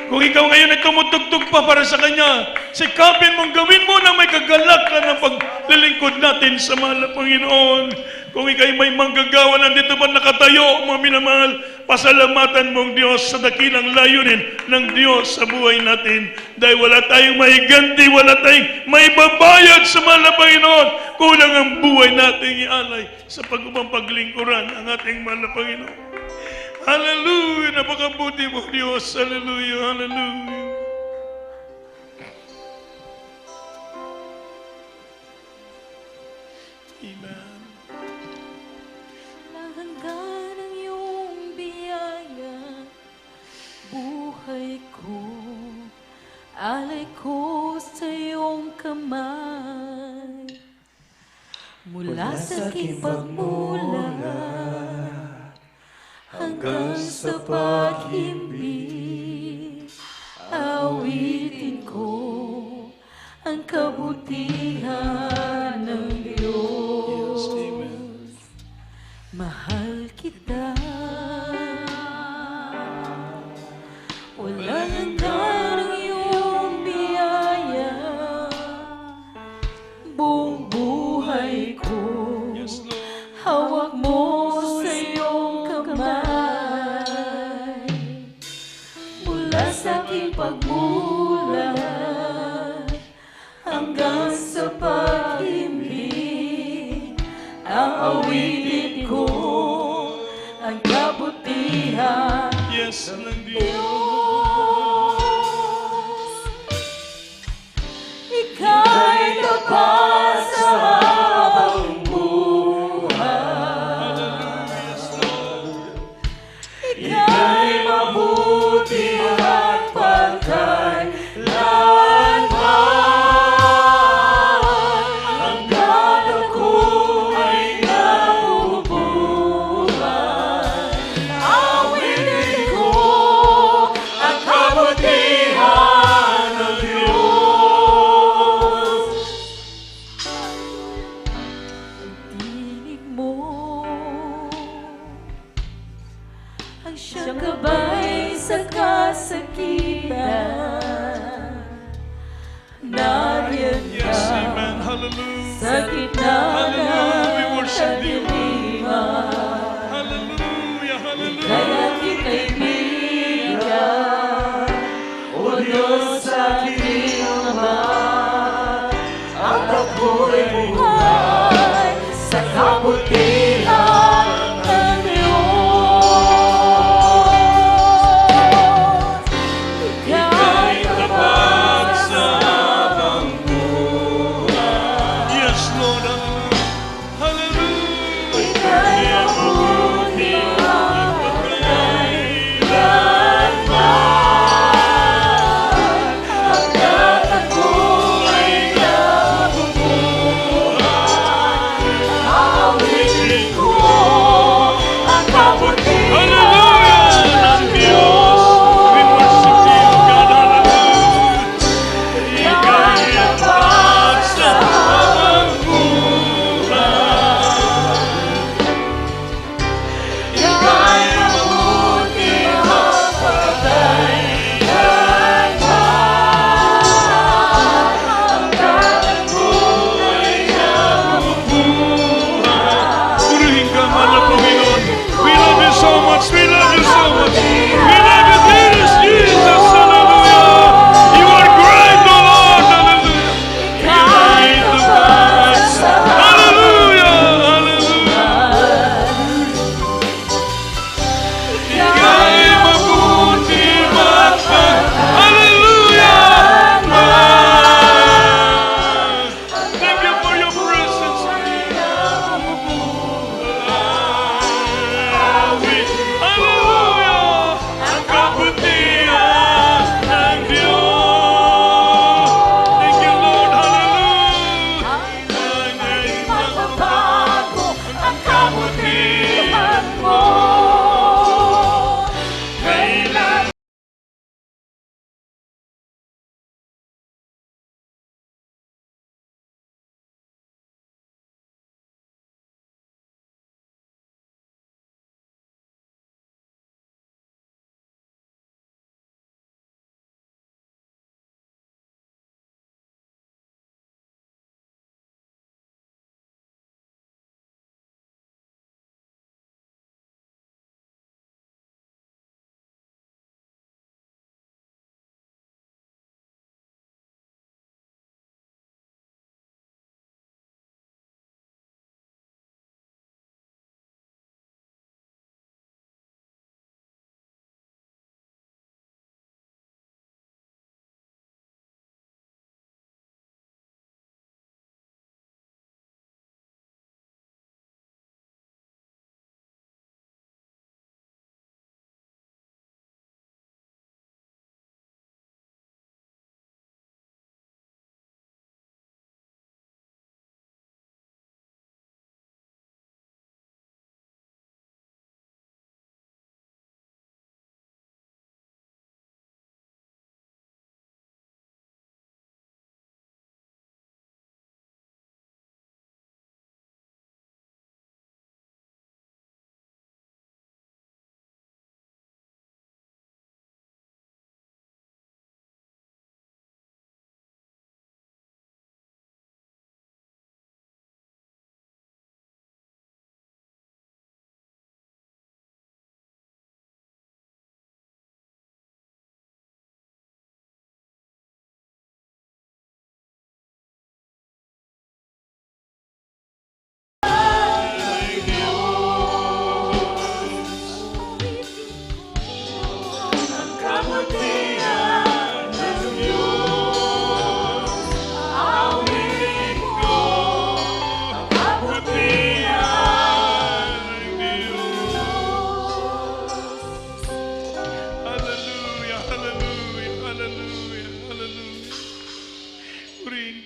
Speaker 1: Kung ikaw ngayon ay tumutugtog pa para sa Kanya, sikapin mong gawin mo na may kagalakan ng paglilingkod natin sa mahal na Panginoon. Kung ikaw may manggagawa, nandito pa nakatayo, mga minamahal, pasalamatan mong Diyos sa dakilang layunin ng Diyos sa buhay natin. Dahil wala tayong mahiganti, wala tayong maibabayad sa mahal na Panginoon. Kulang ang buhay nating ialay sa pagubang paglingkuran ang ating mahal na Panginoon. Hallelujah! Napakabuti mo, Diyos. Hallelujah! Hallelujah! Amen.
Speaker 4: sa iyong kamay. Mula sa aking pagmula hanggang sa pag-ibig, awitin ko ang kabutihan ng Diyos. Mahal kita, walang hanggan ang iyong biyaya, buong buhay ko, hawak mo sa iyong kamay. Mula sa aking pagmula hanggang sa pag-ibig, aawitin ko ang kabutihan ng Diyos. Ika'y tapat sa habang buhay. Ika'y mabuti at pagkailanman. Hanggat ako ay nabubuhay, awitin ko ang kabutihan ng Diyos. Tinig mo ang siyang gabay sa kasakitan. Nariyan ka
Speaker 1: Hallelujah.
Speaker 4: sa gitna ng kadiliman.
Speaker 1: Hallelujah. Hallelujah.
Speaker 4: Kaya kaibigan, o Diyos sa aking Ama, ang ako'y buhay sa kabutihan ng Diyos. Ika'y tapat sa habang buhay.
Speaker 1: Yes, Lord. Hallelujah.
Speaker 4: Ika'y mabuti at pagkailanman. Hanggat ako ay nabubuhay, awitin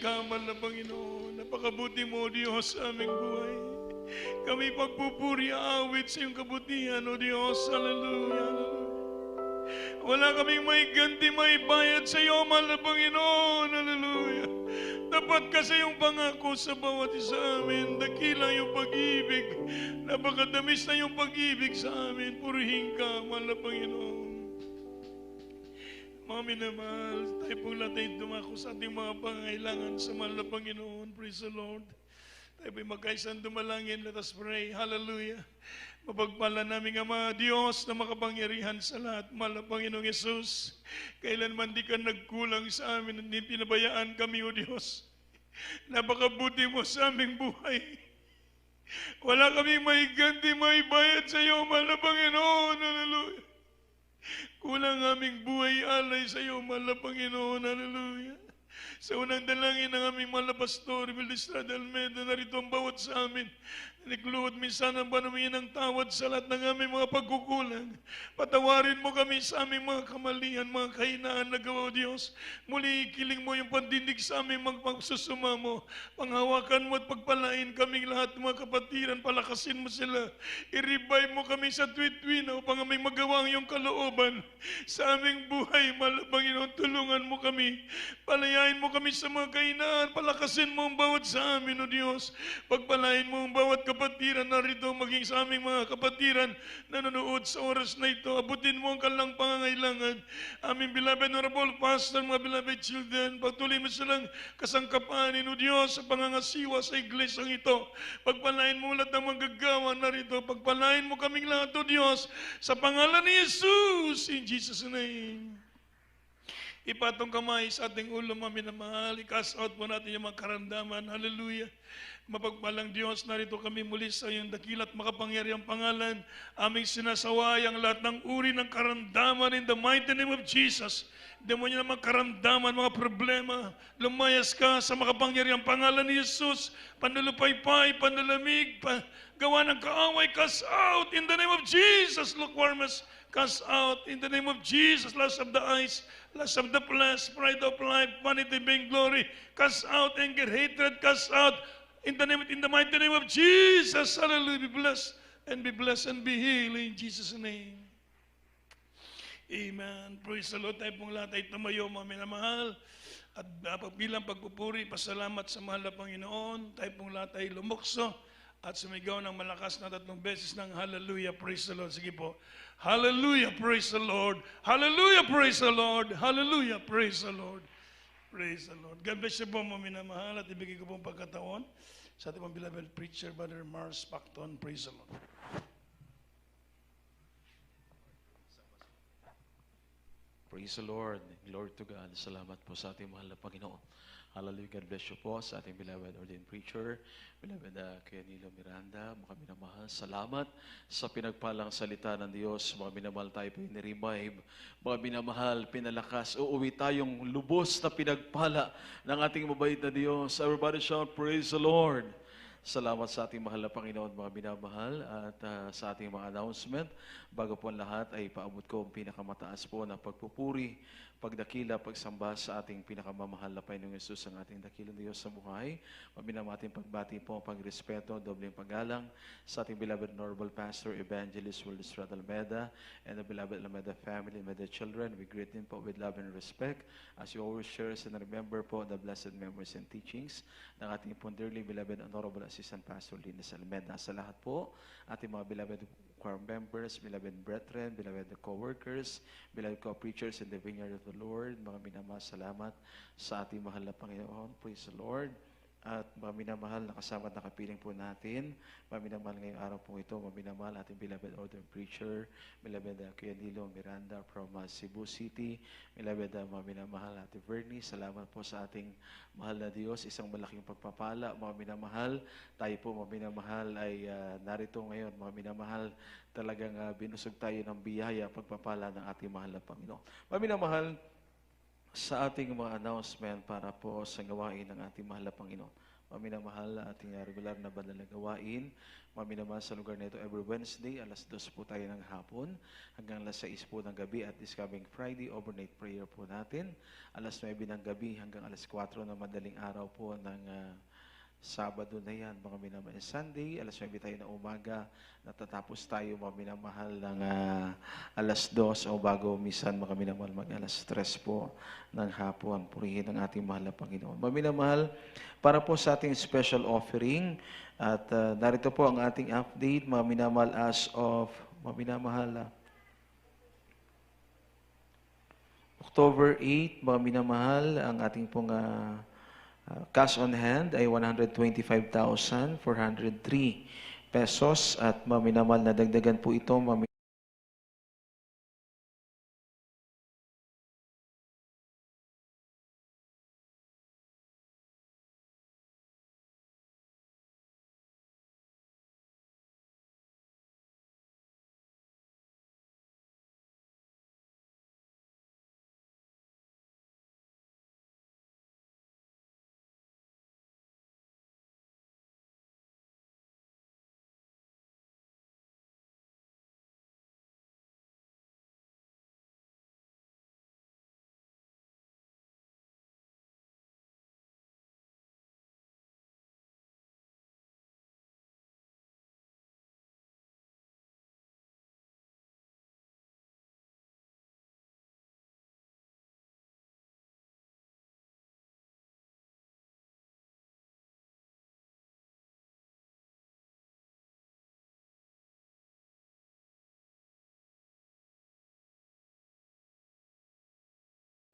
Speaker 1: ka, mahal na Panginoon. Napakabuti mo, Diyos, sa aming buhay. Kami pagpupuri, awit sa iyong kabutihan, O Diyos. Hallelujah, hallelujah. Wala kaming may ganti, may bayad sa iyo, mahal na Panginoon. Hallelujah. Dapat kasi yung pangako sa bawat isa amin. Dakila yung pag-ibig. Napakadamis na yung pag-ibig sa amin. Purihin ka, mahal na Panginoon. Mga minamahal, tayo pong lahat ay dumako sa ating mga pangailangan sa mahal na Panginoon. Praise the Lord. Tayo po'y magkaisang dumalangin. Let us pray. Hallelujah. Mapagpala namin Ama, Diyos na makapangyarihan sa lahat. Mahal na Panginoong Yesus, kailanman di ka nagkulang sa amin, hindi pinabayaan kami, O Diyos. Napakabuti mo sa aming buhay. Wala kaming may ganti, may bayad sa iyo, mahal na Panginoon. Hallelujah. Kulang aming buhay, alay sa iyo, mahal na Panginoon. Hallelujah. Sa unang dalangin ng aming mahal na Pastor, Estrada Almeida, narito ang bawat sa amin. Nanikluhod minsan ang panumingin ng tawad sa lahat ng aming mga pagkukulang. Patawarin mo kami sa aming mga kamalian, mga kahinaan na gawa, Diyos. Muli ikiling mo yung pandinig sa aming magpagsusuma mo. Panghawakan mo at pagpalain kaming lahat mga kapatiran. Palakasin mo sila. I-revive mo kami sa tuwid-tuwin upang aming magawa ang iyong kalooban sa aming buhay. Panginoon, tulungan mo kami. Palayain mo kami sa mga kahinaan. Palakasin mo ang bawat sa amin, O Diyos. Pagpalain mo ang bawat kapatiran narito, maging sa aming mga kapatiran na nanonood sa oras na ito. Abutin mo ang kanilang pangangailangan. Aming beloved honorable pastor, mga beloved children, patuloy mo silang kasangkapanin, O Diyos, sa pangangasiwa sa iglesyang ito. Pagpalain mo lahat ng manggagawa narito. Pagpalain mo kaming lahat, O Diyos, sa pangalan ni Jesus, in Jesus' name. Ipatong kamay sa ating ulo, mga minamahal. I-cast out po natin yung mga karamdaman. Hallelujah. Mapagpalang Diyos, narito kami muli sa iyong dakilat makapangyarihang pangalan. Aming sinasaway ang lahat ng uri ng karamdaman in the mighty name of Jesus. Demonyo na mga karamdaman, mga problema. Lumayas ka sa makapangyarihang pangalan ni Jesus. Panulupaypay, panlalamig, gawa ng kaaway, cast out in the name of Jesus. Lukewarmness, cast out in the name of Jesus. Lust of the eyes, lust of the flesh, pride of life, vanity, vain glory, cast out, anger, hatred, cast out in the mighty name of Jesus. Hallelujah. Be blessed and be healed in Jesus' name. Amen. Praise the Lord. Tayo pong lahat ay tumayo, mga minamahal. At bilang pagpupuri, pasalamat sa mahal na Panginoon. Tayo pong lahat ay lumukso at sumigaw ng malakas na 3 beses ng hallelujah, praise the Lord. Sige po. Hallelujah, praise the Lord. Hallelujah, praise the Lord. Hallelujah, praise the Lord. Praise the Lord. God bless you po, mga minamahal. At ibigay ko pong pagkataon sa ating mga beloved preacher, Brother Mars Pacton. Praise the Lord.
Speaker 5: Praise the Lord. Glory to God. Salamat po sa ating mahal na Panginoon. Hallelujah. God bless you po sa ating beloved ordained preacher, beloved Kuya Nilo Miranda, mga minamahal. Salamat sa pinagpalang salita ng Diyos. Mga minamahal, tayo po in-revive. Mga minamahal, pinalakas. Uuwi tayong lubos na pinagpala ng ating mabait na Diyos. Everybody shout, praise the Lord. Salamat sa ating mahal na Panginoon, mga minamahal, at sa ating mga announcement. Bago po ang lahat ay paabot ko ang pinakamataas po na pagpupuri, pagdakila, pagsamba sa ating pinakamamahal na Panginoong Yesus, ang ating dakilang Diyos sa buhay. Maminamating pagbati po, pagrespeto, dobleng paggalang sa ating beloved Honorable Pastor, Evangelist Estrada Almeida, and the beloved Almeida family, Almeida children. We greet them po with love and respect as you always share and remember po the blessed memories and teachings ng ating po dearly beloved Honorable Assistant Pastor Linus Almeida. Sa lahat po, ating mga beloved choir members, beloved brethren, beloved co-workers, beloved co-preachers in the vineyard of the Lord, mga minamahal, salamat sa ating mahal na Panginoon. Praise the Lord. At mga minamahal, nakasama at nakapiling po natin. Mga minamahal ngayong araw po ito, mga minamahal ating beloved ordained preacher, beloved Kuya Nilo Miranda from Cebu City, beloved mga minamahal ating Vernie. Salamat po sa ating mahal na Diyos, isang malaking pagpapala. Mga minamahal, tayo po mga minamahal ay narito ngayon. Mga minamahal, talagang binusog tayo ng biyaya, pagpapala ng ating mahal na Panginoon. Mga minamahal, sa ating mga announcement para po sa gawain ng ating mahal na Panginoon. mga minamahal, ating regular na banal na gawain. Mga minamahal, sa lugar na ito every Wednesday, alas 2 po tayo ng hapon hanggang alas 6 po ng gabi, at this coming Friday, overnight prayer po natin. Alas 9 ng gabi hanggang alas 4 ng madaling araw po ng Sabado na yan, mga minamahal. Sunday, alas 9 tayo na umaga, natatapos tayo, mga minamahal, ng alas 2 o bago minsan, mga minamahal, mag alas 3 po ng hapon. Purihin ang ating mahal na Panginoon. Mga minamahal, para po sa ating special offering, at narito po ang ating update, mga minamahal, as of, mga minamahal, October 8, mga minamahal, ang ating pong cash on hand ay 125,403 pesos, at mga minamahal, nadagdagan po ito, mga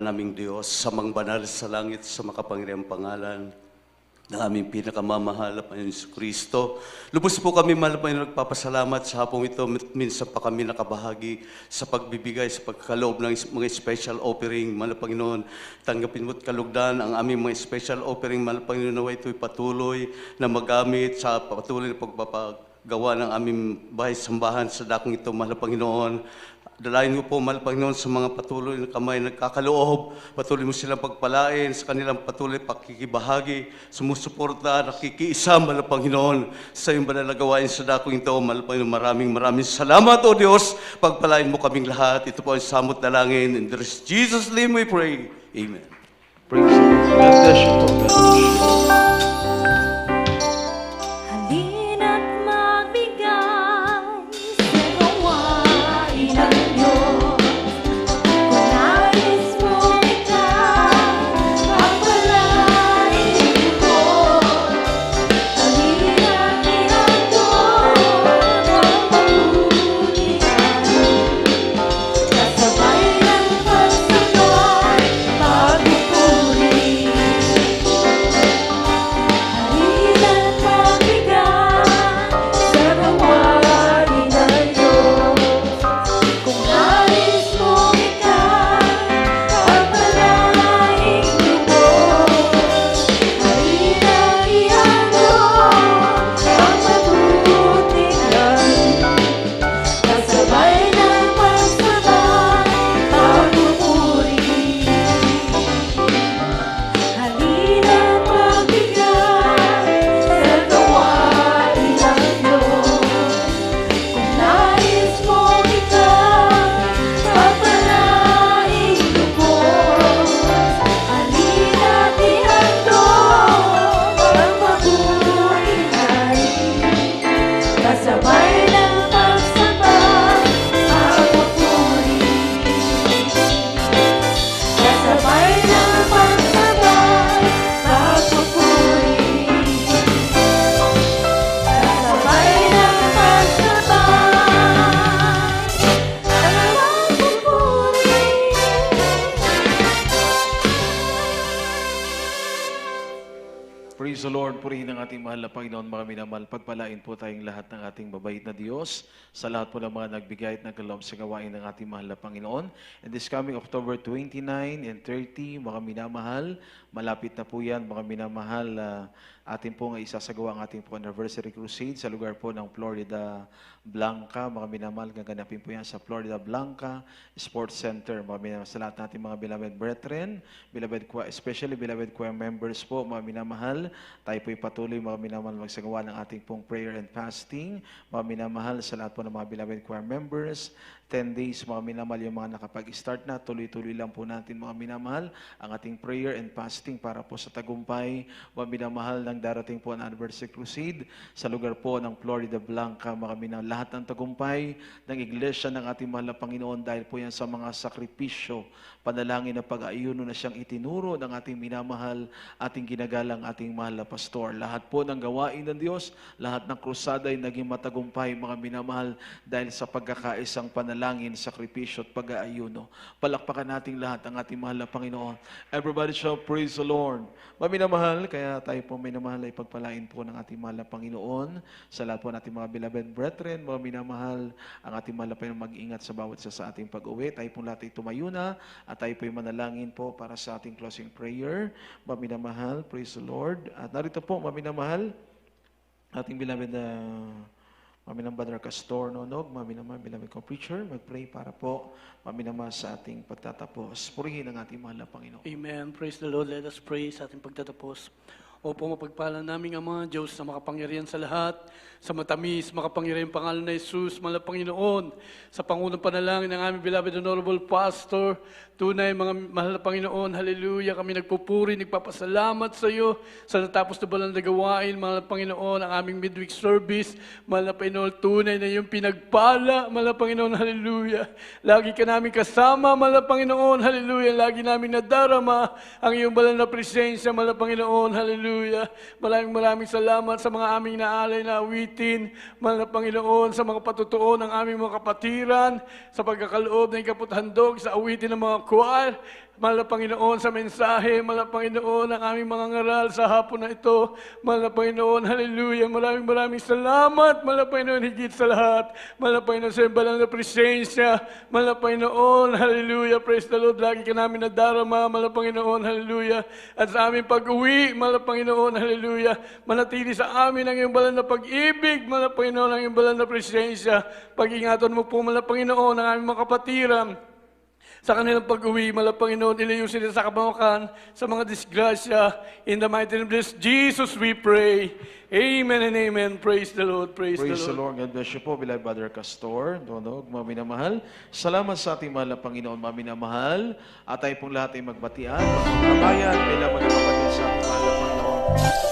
Speaker 6: naming Diyos, samang banal sa langit, sa makapangyarihang pangalan ng aming pinakamamahal na Panginoon Hesus Kristo. Lubos po kami, mahal na Panginoon, nagpapasalamat sa hapong ito. Minsan pa kami nakabahagi sa pagbibigay, sa pagkaloob ng mga special offering. Mahal na Panginoon, tanggapin mo at kalugdan ang aming mga special offering. Mahal na Panginoon, nawa ito'y patuloy na magamit sa patuloy na pagpapagawa ng aming bahay-sambahan sa dakong ito. Mahal na Panginoon, dalayan mo po, mahal Panginoon, sa mga patuloy na kamay nagkakaloob. Patuloy mo silang pagpalain sa kanilang patuloy pakikibahagi, sumusuporta, nakikiisa, mahal Panginoon, sa iyong banal na gawain sa dakong ito. Mahal Panginoon, maraming salamat, O Diyos. Pagpalain mo kaming lahat. Ito po ang samot dalangin. In Jesus' name we pray. Amen.
Speaker 5: praise the Lord. God bless you po. God bless you.
Speaker 4: Halina't magbigay sa gawain ng Diyos. Kung nais mong pagpalain ko, halina't ihandog ang mabuting kasabay ng pagsabay, pagpupuri. Halina't magbigay sa gawain ng Diyos. Kung nais mong pagpalain ko, halina't ihandog ang mabuting kasabay ng pagsabay, pagpupuri. Halina't magbigay sa gawain ng Diyos. Kung nais mong pagpalain ko, halina't ihandog ang mabuting kasabay ng pagsabay, pagpupuri. Kasabay ng pagsabay, pagpupuri. Kasabay ng pagsabay, pagpupuri.
Speaker 5: Praise the Lord. Purihin ang ating mahal na Panginoon, mga minamahal. Pagpalain po tayong lahat ng ating mabait na Diyos, sa lahat po ng mga nagbigay at nagkaloob sa gawain ng ating mahal na Panginoon. And this coming October 29 and 30, mga minamahal, malapit na po yan, mga minamahal, atin pong isasagawa ang ating po anniversary crusade sa lugar po ng Florida Blanca. Mga minamahal, gaganapin po yan sa Florida Blanca Sports Center. Mga minamahal, sa lahat natin mga beloved brethren, especially beloved choir members po, mga minamahal, tayo po'y patuloy, mga minamahal, magsagawa ng ating pong prayer and fasting. Mga minamahal, sa lahat po ng mga beloved choir members, 10 days, mga minamahal, yung mga nakapag-start na, tuloy-tuloy lang po natin, mga minamahal, ang ating prayer and fasting para po sa tagumpay, mga minamahal, ng darating po ang Anniversary Crusade sa lugar po ng Florida Blanca, mga minamahal. Lahat ng tagumpay ng iglesia ng ating mahal na Panginoon dahil po yan sa mga sakripisyo, panalangin na pag-aayuno na siyang itinuro ng ating minamahal, ating ginagalang, ating mahal na pastor. Lahat po ng gawain ng Diyos, lahat ng krusada ay naging matagumpay, mga minamahal, dahil sa pagkakaisang panalangin, sakripisyo at pag-aayuno. Palakpakan nating lahat ang ating mahal na Panginoon. Everybody shall praise the Lord. Mga minamahal, kaya tayo po minamahal ay pagpalain po ng ating mahal na Panginoon. Sa lahat po nating mga beloved brethren, mga minamahal, ang ating mahal na Panginoon mag-ingat sa bawat isa sa ating pag-uwi. Tayo po lahat ay tumayo na at tayo po ay manalangin po para sa ating closing prayer. Mga minamahal, praise the Lord. At narito po, mga minamahal, ating beloved Maminang Brother Castor Nonog, maminamahal, beloved co-preacher, mag-pray para po, maminamahal sa ating pagtatapos. Purihin ang ating mahal na Panginoon.
Speaker 3: Amen. Praise the Lord. Let us pray sa ating pagtatapos. Opo, mapagpala namin ang mga Diyos na makapangyarihan sa lahat, sa matamis, makapangyarihan pangalan na Jesus, mahal na Panginoon, sa pangunang panalangin ng aming beloved honorable pastor, tunay mga mahal na Panginoon, hallelujah, kami nagpupuri, nagpapasalamat sa iyo sa natapos na balang na gawain, mahal na Panginoon, ang aming midweek service, mahal na Panginoon, tunay na iyong pinagpala, mahal na Panginoon, hallelujah. Lagi ka namin kasama, mahal na Panginoon, hallelujah, lagi namin nadarama ang iyong balang na presensya, mahal na Panginoon, hallelujah. Maraming salamat sa mga aming naalay na awitin, mahal na Panginoon, sa mga patutuo ng aming mga kapatiran, sa pagkakaloob ng ikaputhandog, sa awitin ng mga choir, mahal na Panginoon, sa mensahe, mahal na Panginoon, ang aming mga ngaral sa hapon na ito, mahal na Panginoon, hallelujah, maraming salamat, mahal na Panginoon, higit sa lahat, mahal na Panginoon, sa balang na presensya, mahal na Panginoon, hallelujah, praise the Lord, lagi ka namin nadarama, mahal na Panginoon, hallelujah, at sa aming pag-uwi, mahal na Panginoon, hallelujah, manatili sa amin ang iyong balang na pag-ibig, mahal na Panginoon, ang iyong balang na presensya, pag-ingatan mo po, mahal na Panginoon, ang aming mga kapatiran, sa kanilang pag-uwi, mahal na Panginoon, ilayo sila sa kabamakan, sa mga disgrasya. In the mighty name of Jesus we pray. Amen and amen. Praise the Lord. Praise the Lord.
Speaker 5: God bless you po, beloved Brother Castor, Donog, mga minamahal. Salamat sa ating mahal na Panginoon, mga minamahal. At tayo pong lahat ay magbatian, magkabayan, bilang mga kapatid sa ating mahal na Panginoon.